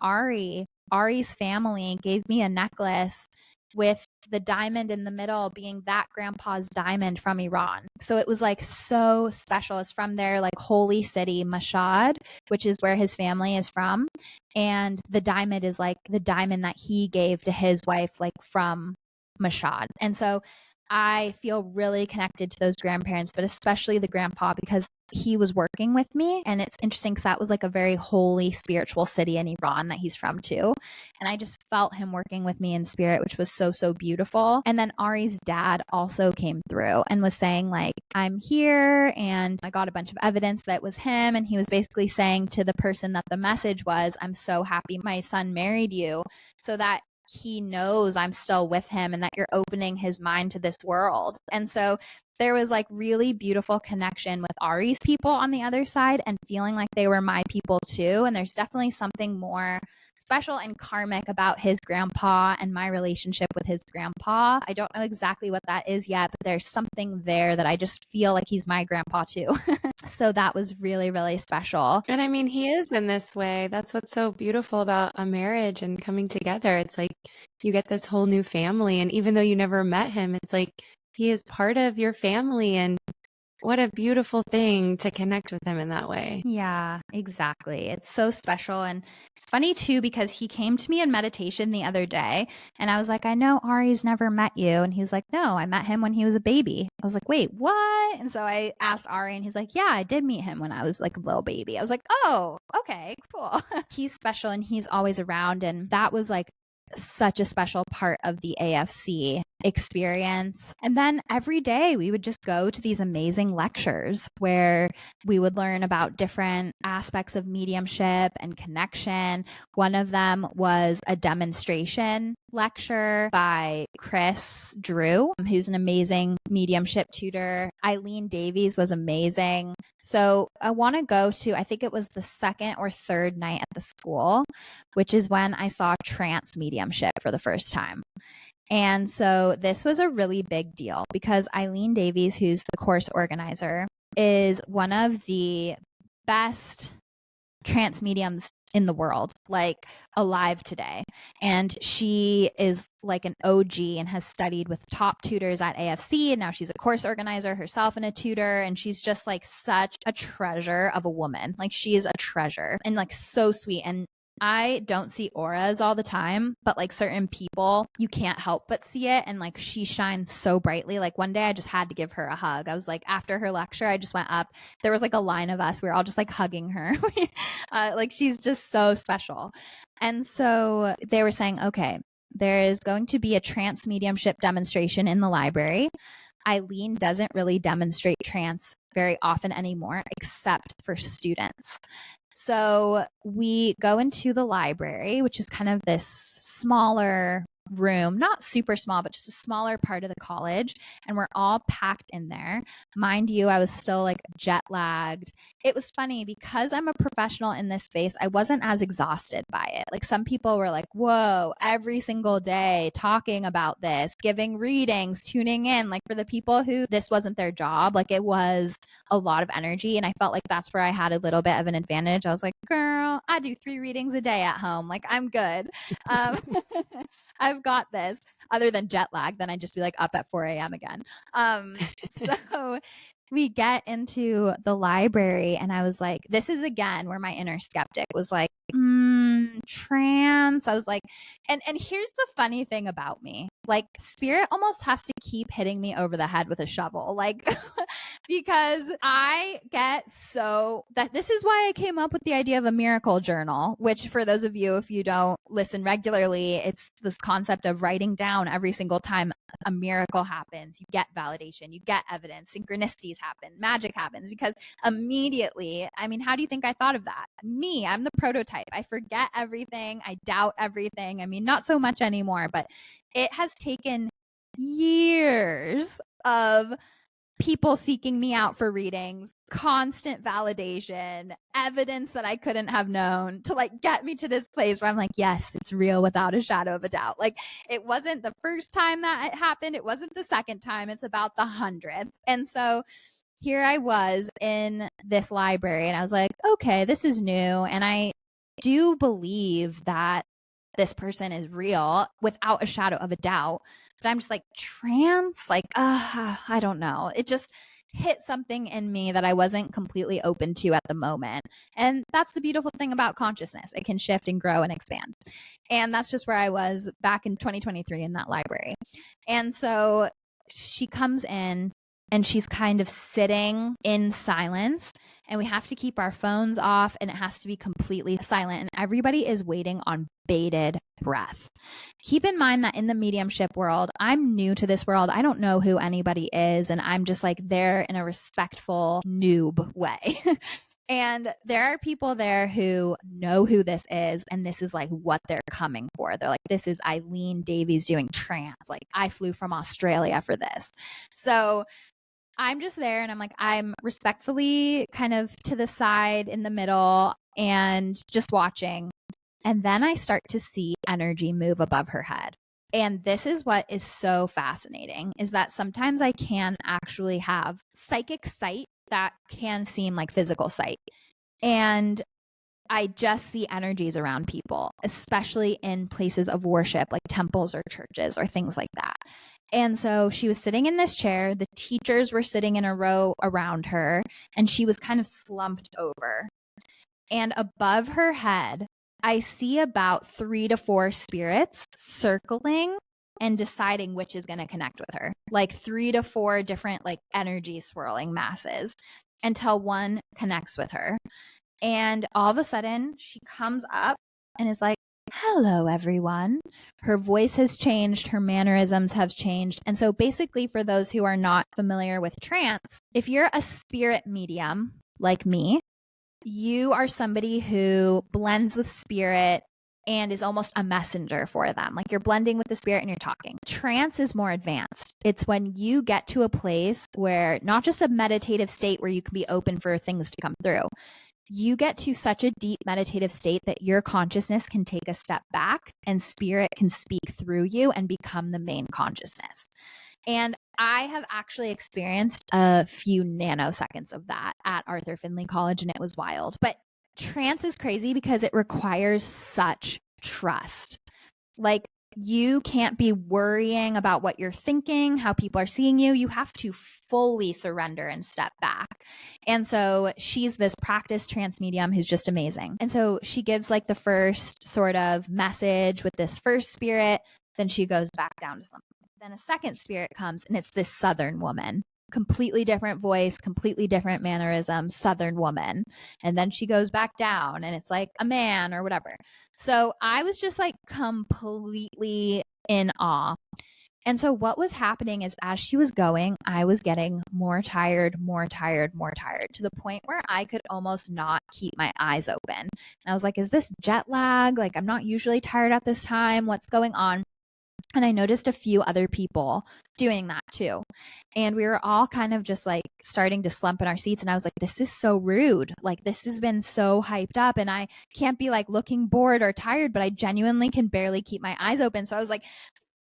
Ari's family gave me a necklace with the diamond in the middle being that grandpa's diamond from Iran. So it was like so special. It's from their like holy city, Mashhad, which is where his family is from. And the diamond is like the diamond that he gave to his wife, like from Mashhad. And so I feel really connected to those grandparents, but especially the grandpa, because he was working with me. And it's interesting because that was like a very holy spiritual city in Iran that he's from too. And I just felt him working with me in spirit, which was so, so beautiful. And then Ari's dad also came through and was saying like, I'm here. And I got a bunch of evidence that was him. And he was basically saying to the person that the message was, I'm so happy my son married you, so that he knows I'm still with him and that you're opening his mind to this world. And so there was like really beautiful connection with Ari's people on the other side and feeling like they were my people too. And there's definitely something more special and karmic about his grandpa and my relationship with his grandpa. I don't know exactly what that is yet, but there's something there that I just feel like he's my grandpa too. So that was really, really special. And I mean, he is in this way. That's what's so beautiful about a marriage and coming together. It's like you get this whole new family. And even though you never met him, it's like he is part of your family. And what a beautiful thing to connect with him in that way. Yeah, exactly. It's so special. And it's funny too, because he came to me in meditation the other day and I was like, I know Ari's never met you. And he was like, no, I met him when he was a baby. I was like, wait, what? And so I asked Ari and he's like, yeah, I did meet him when I was like a little baby. I was like, oh, okay, cool. He's special and he's always around. And that was like such a special part of the AFC experience. And then every day we would just go to these amazing lectures where we would learn about different aspects of mediumship and connection. One of them was a demonstration lecture by Chris Drew, who's an amazing mediumship tutor. Eileen Davies was amazing. So I want to go to, I think it was the second or third night at the school, which is when I saw trance mediumship for the first time. And so this was a really big deal because Eileen Davies, who's the course organizer, is one of the best trance mediums in the world, like alive today. And she is like an OG and has studied with top tutors at AFC. And now she's a course organizer herself and a tutor. And she's just like such a treasure of a woman. Like she is a treasure and like so sweet. And I don't see auras all the time, but like certain people, you can't help but see it. And like she shines so brightly. Like one day I just had to give her a hug. I was like, after her lecture, I just went up. There was like a line of us. We were all just like hugging her. Like she's just so special. And so they were saying, okay, there is going to be a trance mediumship demonstration in the library. Eileen doesn't really demonstrate trance very often anymore, except for students. So we go into the library, which is kind of this smaller room, not super small, but just a smaller part of the college. And we're all packed in there. Mind you, I was still like jet lagged. It was funny because I'm a professional in this space. I wasn't as exhausted by it. Like some people were like, whoa, every single day talking about this, giving readings, tuning in. Like for the people who this wasn't their job, like it was a lot of energy. And I felt like that's where I had a little bit of an advantage. I was like, girl, I do 3 readings a day at home. Like I'm good. I've got this. Other than jet lag, then I'd just be like up at 4 a.m. again. So we get into the library and I was like, this is again where my inner skeptic was like, trance. I was like, and here's the funny thing about me. Like spirit almost has to keep hitting me over the head with a shovel. Like because I get so that this is why I came up with the idea of a miracle journal, which for those of you, if you don't listen regularly, it's this concept of writing down every single time a miracle happens. You get validation, you get evidence, synchronicities happen, magic happens, because immediately, I mean, how do you think I thought of that? Me, I'm the prototype. I forget everything. I doubt everything. I mean, not so much anymore, but it has taken years of people seeking me out for readings, constant validation, evidence that I couldn't have known to like get me to this place where I'm like, yes, it's real without a shadow of a doubt. Like it wasn't the first time that it happened. It wasn't the second time. It's about the 100th. And so here I was in this library and I was like, okay, this is new. And I do believe that this person is real without a shadow of a doubt. But I'm just like, trance? Like, I don't know. It just hit something in me that I wasn't completely open to at the moment. And that's the beautiful thing about consciousness. It can shift and grow and expand. And that's just where I was back in 2023 in that library. And so she comes in and she's kind of sitting in silence, and we have to keep our phones off and it has to be completely silent, and everybody is waiting on bated breath. Keep in mind that in the mediumship world, I'm new to this world. I don't know who anybody is, and I'm just like there in a respectful noob way. And there are people there who know who this is, and this is like what they're coming for. They're like, this is Eileen Davies doing trance. Like I flew from Australia for this. So I'm just there and I'm like, I'm respectfully kind of to the side in the middle and just watching. And then I start to see energy move above her head. And this is what is so fascinating, is that sometimes I can actually have psychic sight that can seem like physical sight. And I just see energies around people, especially in places of worship, like temples or churches or things like that. And so she was sitting in this chair. The teachers were sitting in a row around her, and she was kind of slumped over. And above her head, I see about 3 to 4 spirits circling and deciding which is going to connect with her. Like 3 to 4 different like energy swirling masses until one connects with her. And all of a sudden, she comes up and is like, hello, everyone. Her voice has changed. Her mannerisms have changed. And so basically, for those who are not familiar with trance, if you're a spirit medium like me, you are somebody who blends with spirit and is almost a messenger for them. Like you're blending with the spirit and you're talking. Trance is more advanced. It's when you get to a place where not just a meditative state where you can be open for things to come through. You get to such a deep meditative state that your consciousness can take a step back and spirit can speak through you and become the main consciousness. And I have actually experienced a few nanoseconds of that at Arthur Findlay College, and it was wild. But trance is crazy because it requires such trust. Like you can't be worrying about what you're thinking, how people are seeing you. You have to fully surrender and step back. And so she's this practiced trance medium who's just amazing. And so she gives like the first sort of message with this first spirit, then she goes back down to something. Then a second spirit comes, and it's this Southern woman, completely different voice, completely different mannerisms, Southern woman. And then she goes back down, and it's like a man or whatever. So I was just like completely in awe. And so what was happening is as she was going, I was getting more tired, to the point where I could almost not keep my eyes open. And I was like, is this jet lag? Like, I'm not usually tired at this time. What's going on? And I noticed a few other people doing that too. And we were all kind of just like starting to slump in our seats. And I was like, this is so rude. Like, this has been so hyped up, and I can't be like looking bored or tired, but I genuinely can barely keep my eyes open. So I was like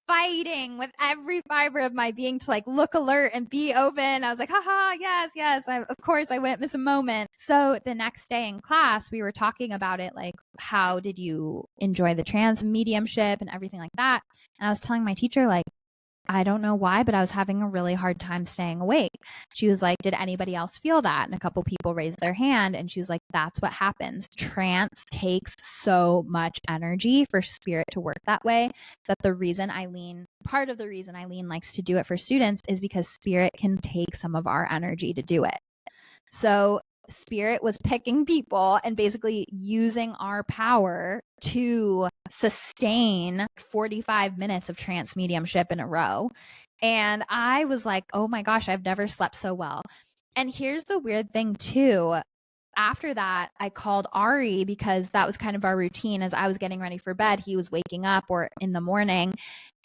fighting with every fiber of my being to like look alert and be open. I was like, haha, yes. Of course, I wouldn't miss a moment. So the next day in class, we were talking about it. Like, how did you enjoy the trance mediumship and everything like that? And I was telling my teacher, like, I don't know why, but I was having a really hard time staying awake. She was like, did anybody else feel that? And a couple people raised their hand, and she was like, that's what happens. Trance takes so much energy for spirit to work that way, that part of the reason Eileen likes to do it for students is because spirit can take some of our energy to do it. So spirit was picking people and basically using our power to sustain 45 minutes of trance mediumship in a row. And I was like, oh my gosh, I've never slept so well. And here's the weird thing too. After that, I called Ari because that was kind of our routine. As I was getting ready for bed, he was waking up or in the morning.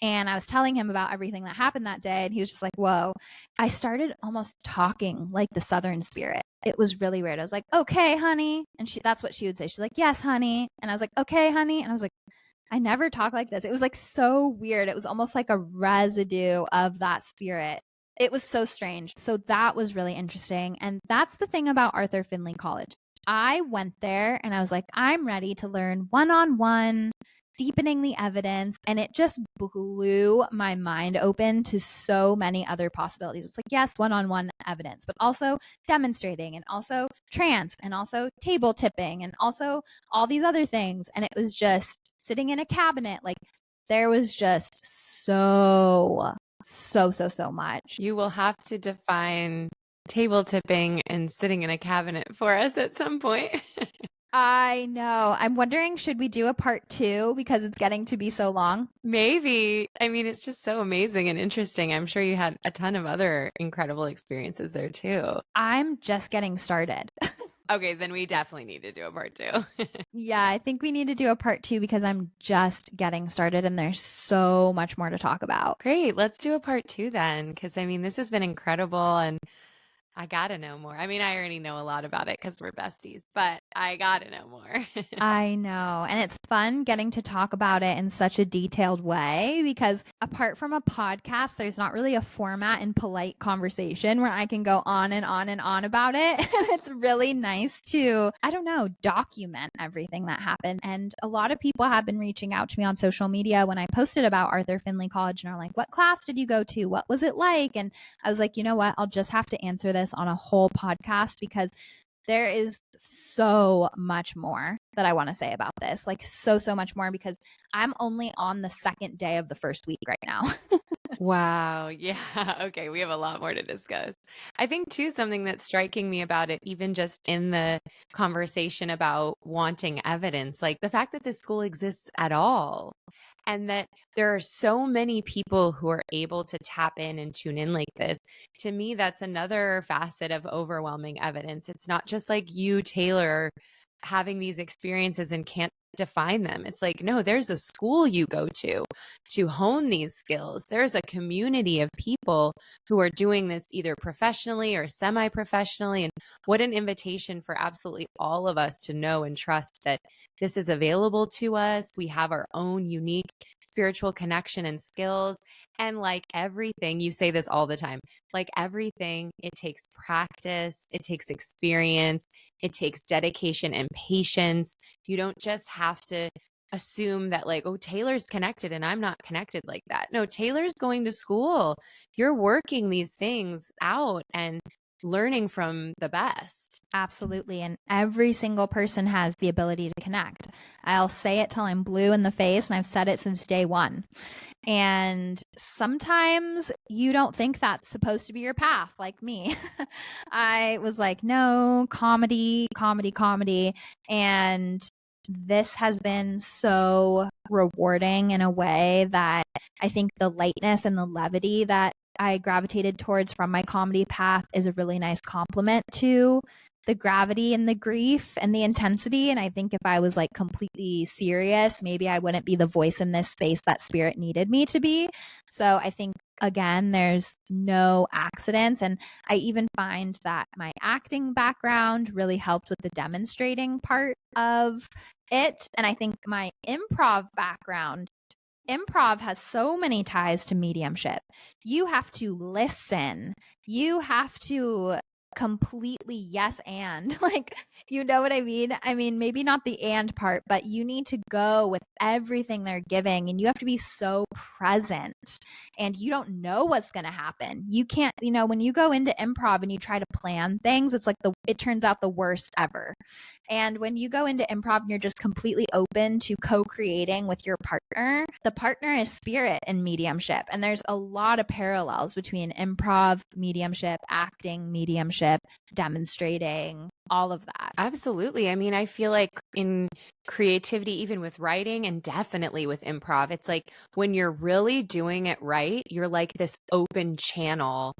And I was telling him about everything that happened that day. And he was just like, whoa. I started almost talking like the Southern spirit. It was really weird. I was like, okay, honey. And that's what she would say. She's like, yes, honey. And I was like, okay, honey. And I was like, I never talk like this. It was like so weird. It was almost like a residue of that spirit. It was so strange. So that was really interesting. And that's the thing about Arthur Findlay College. I went there and I was like, I'm ready to learn one-on-one, deepening the evidence. And it just blew my mind open to so many other possibilities. It's like, yes, one-on-one evidence, but also demonstrating, and also trance, and also table tipping, and also all these other things. And it was just sitting in a cabinet. Like, there was just so much. You will have to define table tipping and sitting in a cabinet for us at some point. I know. I'm wondering, should we do a part 2 because it's getting to be so long? Maybe. I mean, it's just so amazing and interesting. I'm sure you had a ton of other incredible experiences there too. I'm just getting started. Okay, then we definitely need to do a part 2. Yeah, I think we need to do a part 2 because I'm just getting started and there's so much more to talk about. Great. Let's do a part 2 then, because I mean, this has been incredible and I gotta know more. I mean, I already know a lot about it because we're besties, but I gotta know more. I know. And it's fun getting to talk about it in such a detailed way because apart from a podcast, there's not really a format in polite conversation where I can go on and on and on about it. And it's really nice to, I don't know, document everything that happened. And a lot of people have been reaching out to me on social media when I posted about Arthur Findlay College and are like, what class did you go to? What was it like? And I was like, you know what? I'll just have to answer this on a whole podcast because there is so much more that I want to say about this. Like so much more because I'm only on the second day of the first week right now. Wow. Yeah. Okay. We have a lot more to discuss. I think, too, something that's striking me about it, even just in the conversation about wanting evidence, like the fact that this school exists at all. And that there are so many people who are able to tap in and tune in like this. To me, that's another facet of overwhelming evidence. It's not just like you, Taylor, having these experiences and can't define them. It's like, no, there's a school you go to hone these skills. There's a community of people who are doing this either professionally or semi-professionally. And what an invitation for absolutely all of us to know and trust that this is available to us. We have our own unique spiritual connection and skills. And like everything, you say this all the time, like everything, it takes practice, it takes experience, it takes dedication and patience. You don't just have to assume that like, oh, Taylor's connected and I'm not connected like that. No, Taylor's going to school. You're working these things out and learning from the best. Absolutely. And every single person has the ability to connect. I'll say it till I'm blue in the face, and I've said it since day one. And sometimes you don't think that's supposed to be your path, like me. I was like, no, comedy, comedy, comedy. And this has been so rewarding in a way that I think the lightness and the levity that I gravitated towards from my comedy path is a really nice complement to the gravity and the grief and the intensity. And I think if I was like completely serious, maybe I wouldn't be the voice in this space that spirit needed me to be. So I think, again, there's no accidents. And I even find that my acting background really helped with the demonstrating part of it. And I think my improv has so many ties to mediumship. You have to listen. You have to completely yes and like, you know what I mean? I mean, maybe not the and part, but you need to go with everything they're giving, and you have to be so present, and you don't know what's going to happen. You can't, when you go into improv and you try to plan things, it's like it turns out the worst ever. And when you go into improv and you're just completely open to co-creating with your partner, the partner is spirit and mediumship. And there's a lot of parallels between improv, mediumship, acting, mediumship, demonstrating, all of that. Absolutely. I mean, I feel like in creativity, even with writing and definitely with improv, it's like when you're really doing it right, you're like this open channel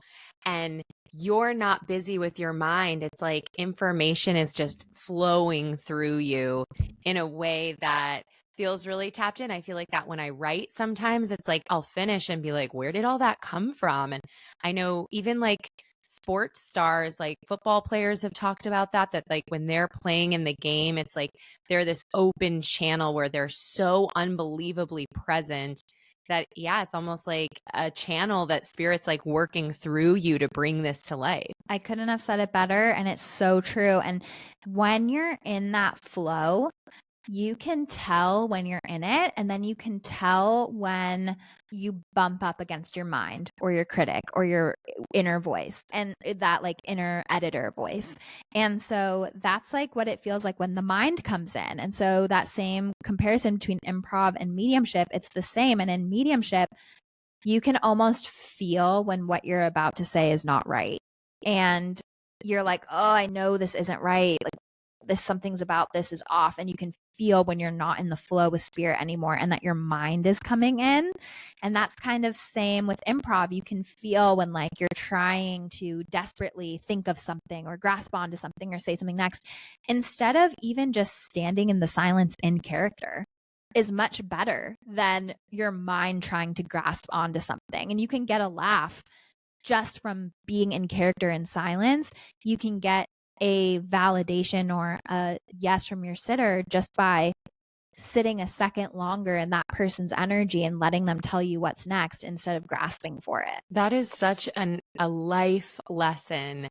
and you're not busy with your mind. It's like information is just flowing through you in a way that feels really tapped in. I feel like that when I write, sometimes it's like I'll finish and be like, where did all that come from? And I know even like sports stars, like football players have talked about that like when they're playing in the game, it's like they're this open channel where they're so unbelievably present that, yeah, it's almost like a channel that spirit's like working through you to bring this to life. I couldn't have said it better. And it's so true. And when you're in that flow, you can tell when you're in it, and then you can tell when you bump up against your mind or your critic or your inner voice, and that like inner editor voice. And so that's like what it feels like when the mind comes in. And so that same comparison between improv and mediumship, it's the same. And in mediumship, you can almost feel when what you're about to say is not right. And you're like, oh, I know this isn't right. Like, something's about this is off. And you can feel when you're not in the flow with spirit anymore, and that your mind is coming in. And that's kind of same with improv. You can feel when like you're trying to desperately think of something or grasp onto something or say something next, instead of even just standing in the silence in character, is much better than your mind trying to grasp onto something. And you can get a laugh just from being in character in silence. You can get a validation or a yes from your sitter just by sitting a second longer in that person's energy and letting them tell you what's next instead of grasping for it. That is such a life lesson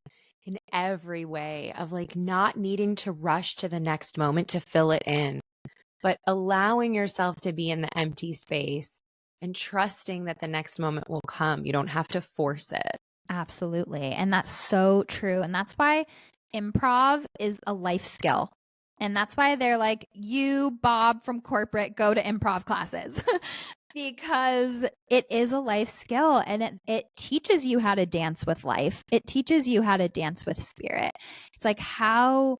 in every way of like not needing to rush to the next moment to fill it in, but allowing yourself to be in the empty space and trusting that the next moment will come. You don't have to force it. Absolutely. And that's so true. And that's why improv is a life skill. And that's why they're like, you, Bob from corporate, go to improv classes. Because it is a life skill, and it teaches you how to dance with life. It teaches you how to dance with spirit. It's like how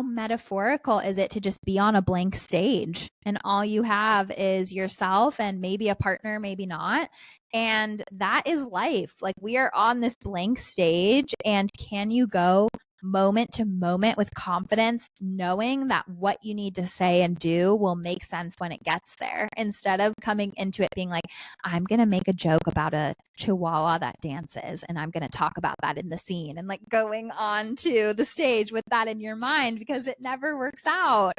metaphorical is it to just be on a blank stage and all you have is yourself and maybe a partner, maybe not. And that is life. Like, we are on this blank stage, and can you go moment to moment with confidence, knowing that what you need to say and do will make sense when it gets there, instead of coming into it being like, I'm going to make a joke about a chihuahua that dances and I'm going to talk about that in the scene, and like going on to the stage with that in your mind, because it never works out.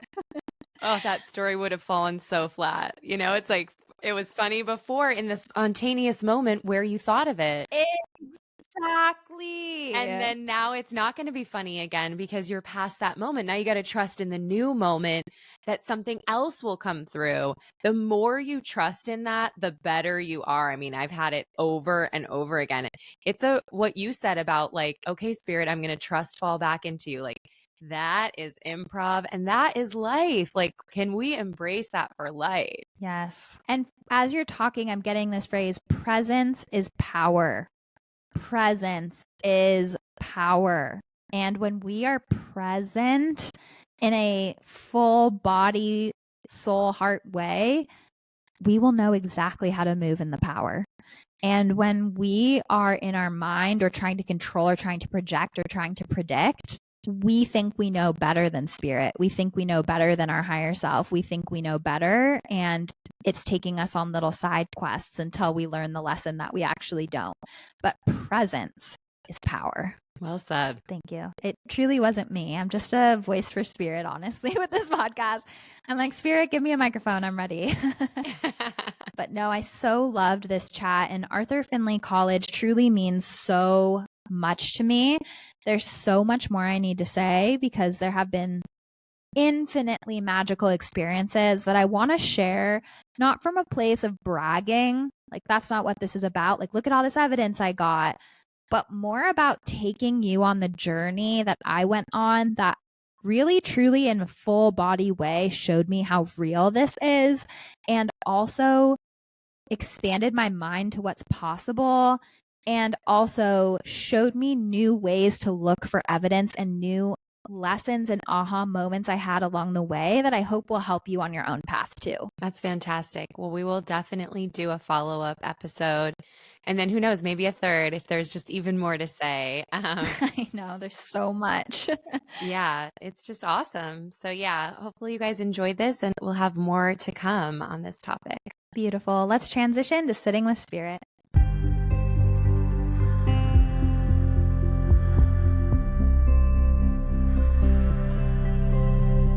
Oh, that story would have fallen so flat. You know, it's like, it was funny before in the spontaneous moment where you thought of it. Exactly. And then now it's not going to be funny again because you're past that moment. Now you got to trust in the new moment that something else will come through. The more you trust in that, the better you are. I mean, I've had it over and over again. It's what you said about like, okay, spirit, I'm going to trust fall back into you. Like that is improv and that is life. Like, can we embrace that for life? Yes. And as you're talking, I'm getting this phrase, presence is power. Presence is power. And when we are present in a full body, soul, heart way, we will know exactly how to move in the power. And when we are in our mind or trying to control or trying to project or trying to predict, we think we know better than spirit. We think we know better than our higher self. We think we know better. And it's taking us on little side quests until we learn the lesson that we actually don't. But presence is power. Well said. Thank you. It truly wasn't me. I'm just a voice for spirit, honestly, with this podcast. I'm like, spirit, give me a microphone. I'm ready. But no, I so loved this chat. And Arthur Findlay College truly means so much to me. There's so much more I need to say because there have been infinitely magical experiences that I want to share, not from a place of bragging. Like, that's not what this is about. Like, look at all this evidence I got, but more about taking you on the journey that I went on that really, truly, in a full body way, showed me how real this is and also expanded my mind to what's possible and also showed me new ways to look for evidence and new lessons and aha moments I had along the way that I hope will help you on your own path too. That's fantastic. Well, we will definitely do a follow-up episode. And then who knows, maybe a third if there's just even more to say. I know, there's so much. Yeah, it's just awesome. So yeah, hopefully you guys enjoyed this and we'll have more to come on this topic. Beautiful. Let's transition to sitting with spirit.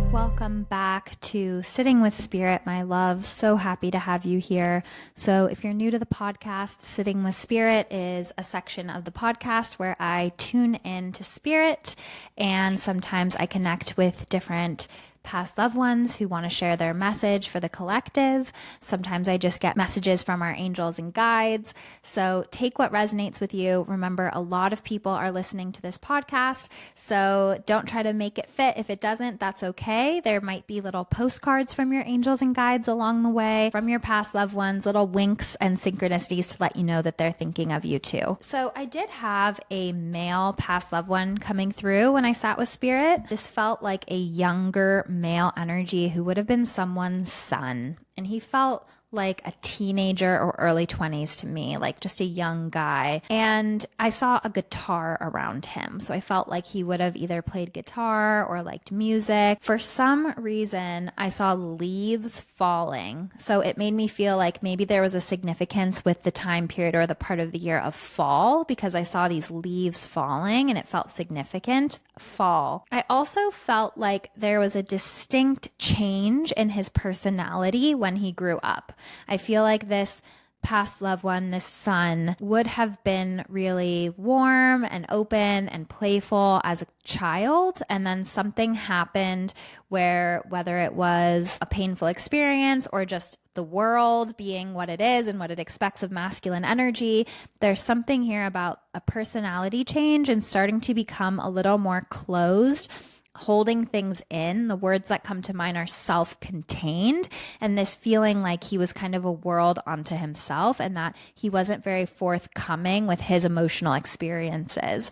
Welcome back to Sitting with Spirit, my love. So happy to have you here. So if you're new to the podcast, Sitting with Spirit is a section of the podcast where I tune in to spirit, and sometimes I connect with different past loved ones who want to share their message for the collective. Sometimes I just get messages from our angels and guides. So take what resonates with you. Remember, a lot of people are listening to this podcast, so don't try to make it fit. If it doesn't, that's okay. There might be little postcards from your angels and guides along the way, from your past loved ones, little winks and synchronicities to let you know that they're thinking of you too. So I did have a male past loved one coming through when I sat with spirit. This felt like a younger male energy who would have been someone's son. And he felt like a teenager or early 20s to me, like just a young guy. And I saw a guitar around him. So I felt like he would have either played guitar or liked music. For some reason, I saw leaves falling. So it made me feel like maybe there was a significance with the time period or the part of the year of fall, because I saw these leaves falling and it felt significant. Fall. I also felt like there was a distinct change in his personality when he grew up. I feel like this past loved one, this son, would have been really warm and open and playful as a child. And then something happened where, whether it was a painful experience or just the world being what it is and what it expects of masculine energy, there's something here about a personality change and starting to become a little more closed, holding things in. The words that come to mind are self-contained, and this feeling like he was kind of a world unto himself and that he wasn't very forthcoming with his emotional experiences.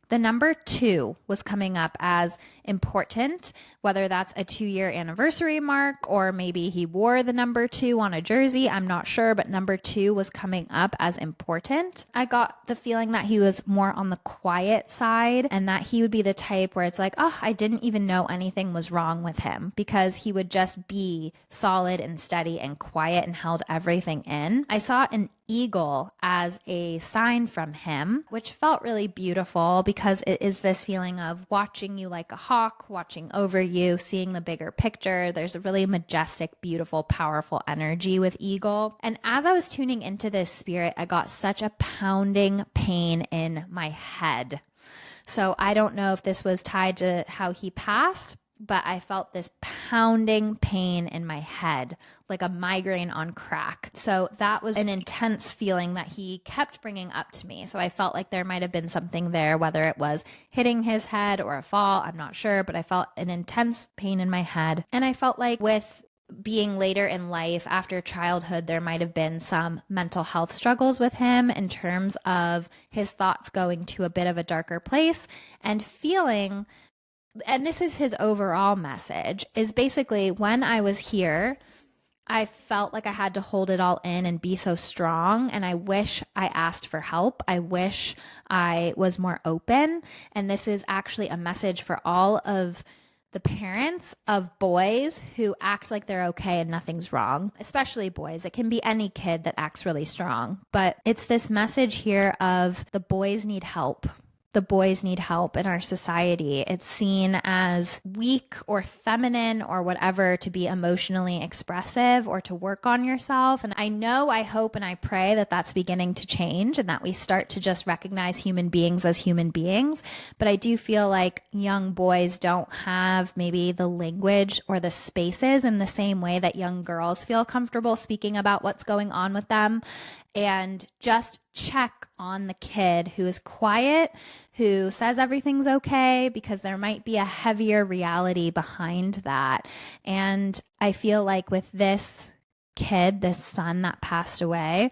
The number 2 was coming up as important, whether that's a 2-year anniversary mark or maybe he wore the number 2 on a jersey. I'm not sure, but number 2 was coming up as important. I got the feeling that he was more on the quiet side and that he would be the type where it's like, oh, I didn't even know anything was wrong with him, because he would just be solid and steady and quiet and held everything in. I saw an eagle as a sign from him, which felt really beautiful because it is this feeling of watching you like a hawk, watching over you, seeing the bigger picture. There's a really majestic, beautiful, powerful energy with eagle. And as I was tuning into this spirit, I got such a pounding pain in my head. So I don't know if this was tied to how he passed, but I felt this pounding pain in my head, like a migraine on crack. So that was an intense feeling that he kept bringing up to me. So I felt like there might have been something there, whether it was hitting his head or a fall, I'm not sure, but I felt an intense pain in my head. And I felt like with being later in life after childhood, there might have been some mental health struggles with him in terms of his thoughts going to a bit of a darker place and feeling. And this is his overall message, is basically when I was here, I felt like I had to hold it all in and be so strong. And I wish I asked for help. I wish I was more open. And this is actually a message for all of the parents of boys who act like they're okay and nothing's wrong, especially boys. It can be any kid that acts really strong. But it's this message here of the boys need help. The boys need help in our society. It's seen as weak or feminine or whatever to be emotionally expressive or to work on yourself. And I know, I hope, and I pray that that's beginning to change and that we start to just recognize human beings as human beings. But I do feel like young boys don't have maybe the language or the spaces in the same way that young girls feel comfortable speaking about what's going on with them. And just check on the kid who is quiet, who says everything's okay, because there might be a heavier reality behind that. And I feel like with this kid, this son that passed away,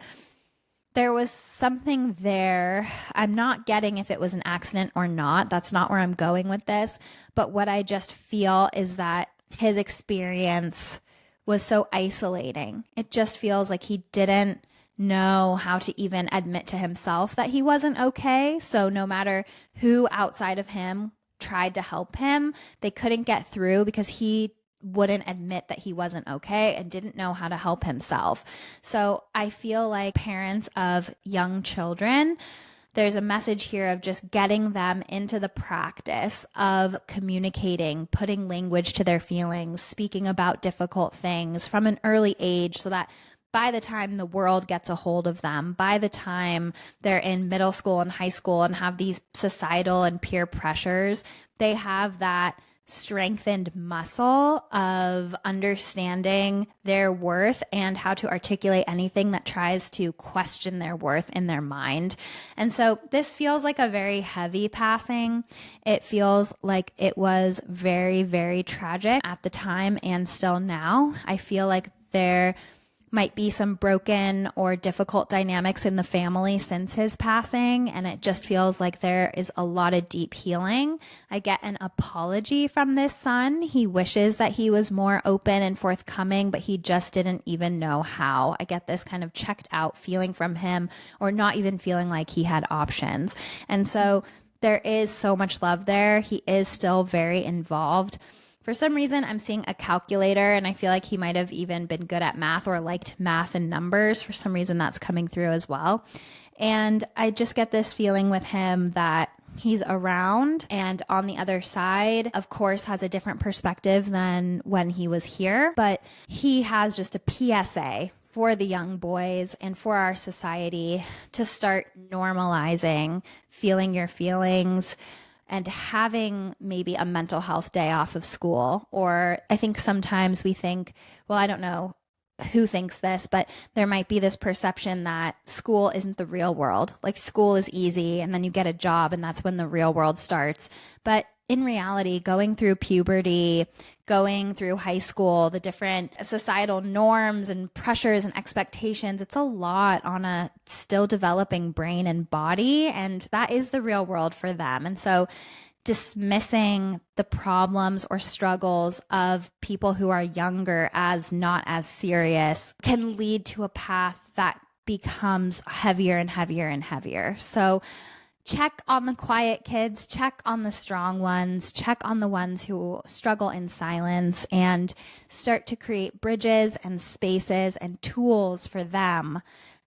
there was something there. I'm not getting if it was an accident or not. That's not where I'm going with this. But what I just feel is that his experience was so isolating. It just feels like he didn't know how to even admit to himself that he wasn't okay. So no matter who outside of him tried to help him, they couldn't get through because he wouldn't admit that he wasn't okay and didn't know how to help himself. So I feel like parents of young children, there's a message here of just getting them into the practice of communicating, putting language to their feelings, speaking about difficult things from an early age so that by the time the world gets a hold of them, by the time they're in middle school and high school and have these societal and peer pressures, they have that strengthened muscle of understanding their worth and how to articulate anything that tries to question their worth in their mind. And so this feels like a very heavy passing. It feels like it was very, very tragic at the time and still now. I feel like there might be some broken or difficult dynamics in the family since his passing, and it just feels like there is a lot of deep healing. I get an apology from this son. He wishes that he was more open and forthcoming, but he just didn't even know how. I get this kind of checked out feeling from him, or not even feeling like he had options. And so there is so much love there. He is still very involved. For some reason, I'm seeing a calculator, and I feel like he might have even been good at math or liked math and numbers. For some reason, that's coming through as well. And I just get this feeling with him that he's around and on the other side, of course, has a different perspective than when he was here. But he has just a PSA for the young boys and for our society to start normalizing feeling your feelings, and having maybe a mental health day off of school. Or I think sometimes we think, well, I don't know who thinks this, but there might be this perception that school isn't the real world. Like school is easy and then you get a job and that's when the real world starts. But in reality, going through puberty, going through high school, the different societal norms and pressures and expectations, it's a lot on a still developing brain and body. And that is the real world for them. And so dismissing the problems or struggles of people who are younger as not as serious can lead to a path that becomes heavier and heavier and heavier. So check on the quiet kids, check on the strong ones, check on the ones who struggle in silence, and start to create bridges and spaces and tools for them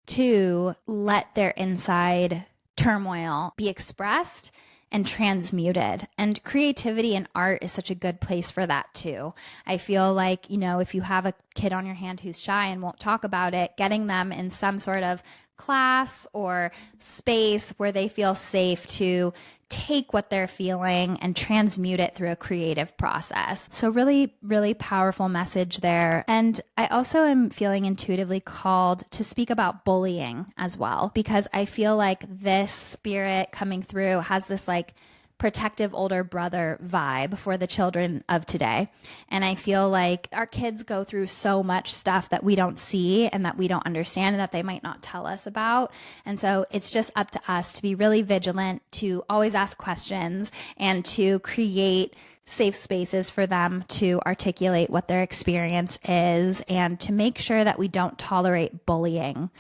to let their inside turmoil be expressed and transmuted. And creativity and art is such a good place for that too. I feel like, if you have a kid on your hand who's shy and won't talk about it, getting them in some sort of class or space where they feel safe to take what they're feeling and transmute it through a creative process. So really, really powerful message there. And I also am feeling intuitively called to speak about bullying as well, because I feel like this spirit coming through has this like protective older brother vibe for the children of today. And I feel like our kids go through so much stuff that we don't see and that we don't understand and that they might not tell us about. And so it's just up to us to be really vigilant, to always ask questions, and to create safe spaces for them to articulate what their experience is, and to make sure that we don't tolerate bullying.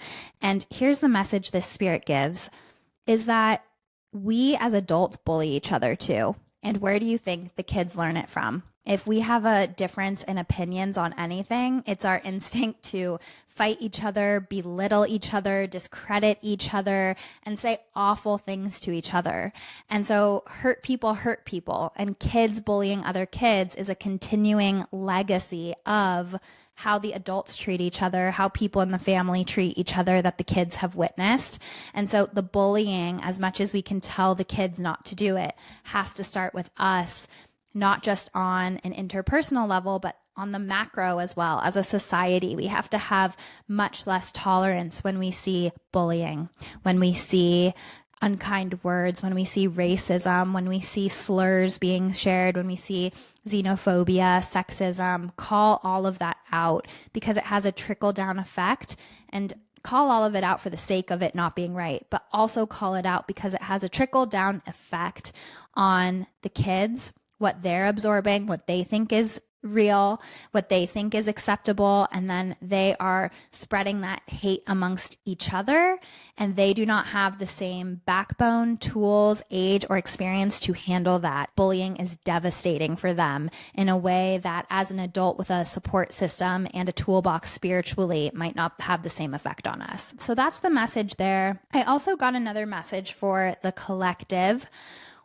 And here's the message this spirit gives, is that we as adults bully each other too. And where do you think the kids learn it from? If we have a difference in opinions on anything, it's our instinct to fight each other, belittle each other, discredit each other, and say awful things to each other. And so hurt people, and kids bullying other kids is a continuing legacy of how the adults treat each other, how people in the family treat each other that the kids have witnessed. And so the bullying, as much as we can tell the kids not to do it, has to start with us, not just on an interpersonal level, but on the macro as well. As a society, we have to have much less tolerance when we see bullying, when we see unkind words, when we see racism, when we see slurs being shared, when we see xenophobia, sexism. Call all of that out, because it has a trickle-down effect, and call all of it out for the sake of it not being right, but also call it out because it has a trickle-down effect on the kids, what they're absorbing, what they think is real, what they think is acceptable, and then they are spreading that hate amongst each other, and they do not have the same backbone, tools, age, or experience to handle that. Bullying is devastating for them in a way that as an adult with a support system and a toolbox spiritually might not have the same effect on us. So that's the message there. I also got another message for the collective,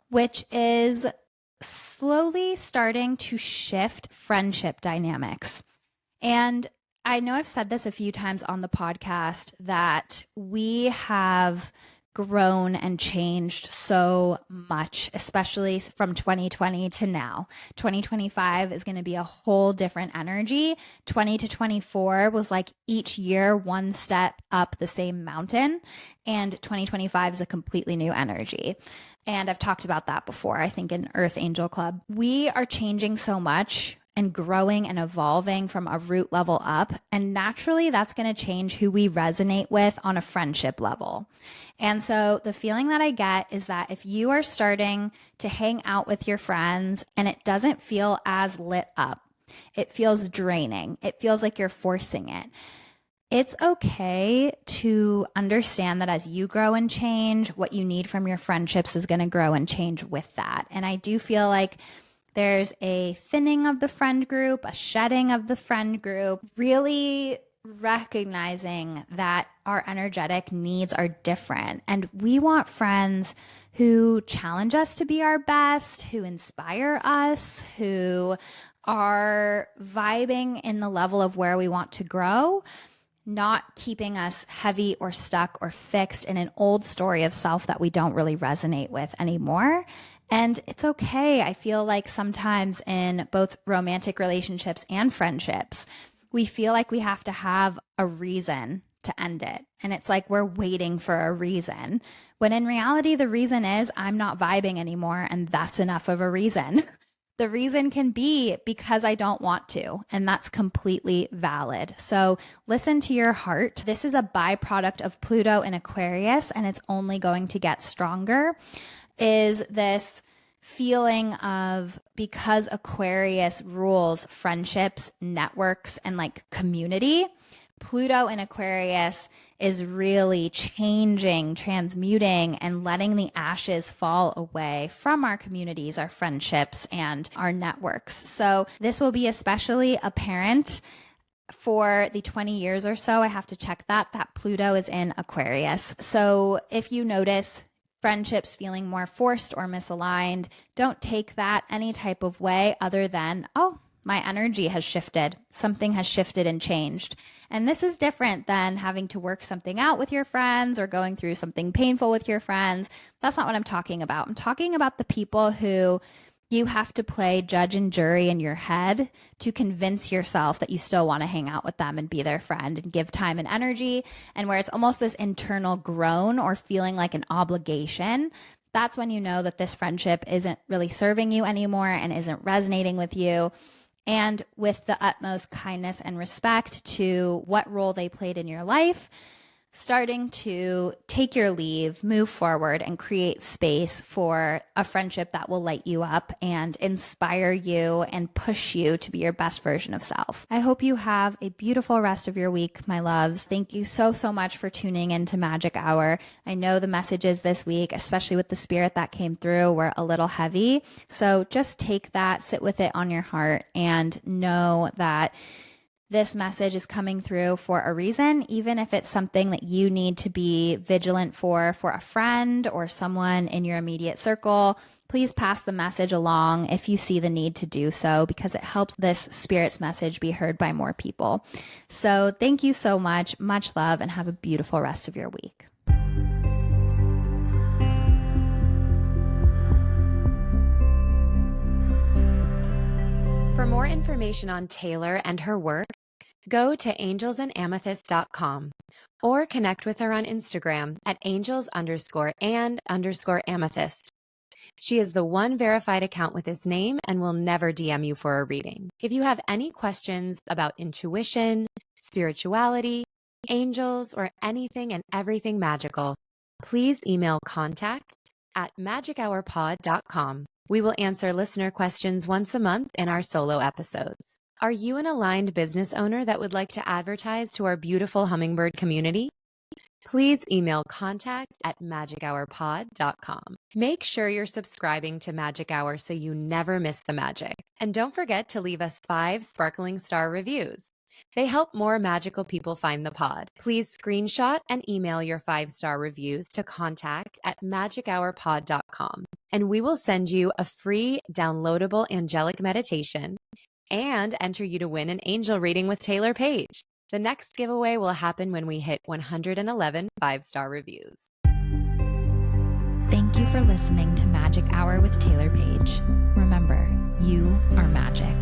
which is slowly starting to shift friendship dynamics. And I know I've said this a few times on the podcast that we have grown and changed so much, especially from 2020 to now. 2025 is going to be a whole different energy. 20 to 24 was like each year one step up the same mountain, and 2025 is a completely new energy. And I've talked about that before, I think in Earth Angel Club. We are changing so much and growing and evolving from a root level up. And naturally, that's going to change who we resonate with on a friendship level. And so the feeling that I get is that if you are starting to hang out with your friends and it doesn't feel as lit up, it feels draining, it feels like you're forcing it, it's okay to understand that as you grow and change, what you need from your friendships is going to grow and change with that. And I do feel like there's a thinning of the friend group, a shedding of the friend group, really recognizing that our energetic needs are different. And we want friends who challenge us to be our best, who inspire us, who are vibing in the level of where we want to grow, not keeping us heavy or stuck or fixed in an old story of self that we don't really resonate with anymore. And it's okay. I feel like sometimes in both romantic relationships and friendships, we feel like we have to have a reason to end it. And it's like we're waiting for a reason, when in reality, the reason is I'm not vibing anymore, and that's enough of a reason. The reason can be because I don't want to, and that's completely valid. So listen to your heart. This is a byproduct of Pluto in Aquarius, and it's only going to get stronger, is this feeling of, because Aquarius rules friendships, networks, and like community, Pluto in Aquarius is really changing, transmuting, and letting the ashes fall away from our communities, our friendships, and our networks. So this will be especially apparent for the 20 years or so, I have to check that Pluto is in Aquarius. So if you notice friendships feeling more forced or misaligned, don't take that any type of way other than, oh, my energy has shifted. Something has shifted and changed. And this is different than having to work something out with your friends or going through something painful with your friends. That's not what I'm talking about. I'm talking about the people who you have to play judge and jury in your head to convince yourself that you still want to hang out with them and be their friend and give time and energy, and where it's almost this internal groan or feeling like an obligation. That's when you know that this friendship isn't really serving you anymore and isn't resonating with you. And with the utmost kindness and respect to what role they played in your life, starting to take your leave, move forward, and create space for a friendship that will light you up and inspire you and push you to be your best version of self. I hope you have a beautiful rest of your week, my loves. Thank you so, so much for tuning into Magic Hour. I know the messages this week, especially with the spirit that came through, were a little heavy. So just take that, sit with it on your heart, and know that this message is coming through for a reason, even if it's something that you need to be vigilant for a friend or someone in your immediate circle. Please pass the message along if you see the need to do so, because it helps this spirit's message be heard by more people. So thank you so much. Much love, and have a beautiful rest of your week. For more information on Taylor and her work, go to angelsandamethyst.com or connect with her on Instagram at angels_and_amethyst. She is the one verified account with this name and will never DM you for a reading. If you have any questions about intuition, spirituality, angels, or anything and everything magical, please email contact@magichourpod.com. We will answer listener questions once a month in our solo episodes. Are you an aligned business owner that would like to advertise to our beautiful hummingbird community? Please email contact@magichourpod.com. Make sure you're subscribing to Magic Hour so you never miss the magic. And don't forget to leave us 5 sparkling star reviews. They help more magical people find the pod. Please screenshot and email your 5-star reviews to contact@magichourpod.com. And we will send you a free downloadable angelic meditation and enter you to win an angel reading with Taylor Page. The next giveaway will happen when we hit 111 5-star reviews. Thank you for listening to Magic Hour with Taylor Page. Remember, you are magic.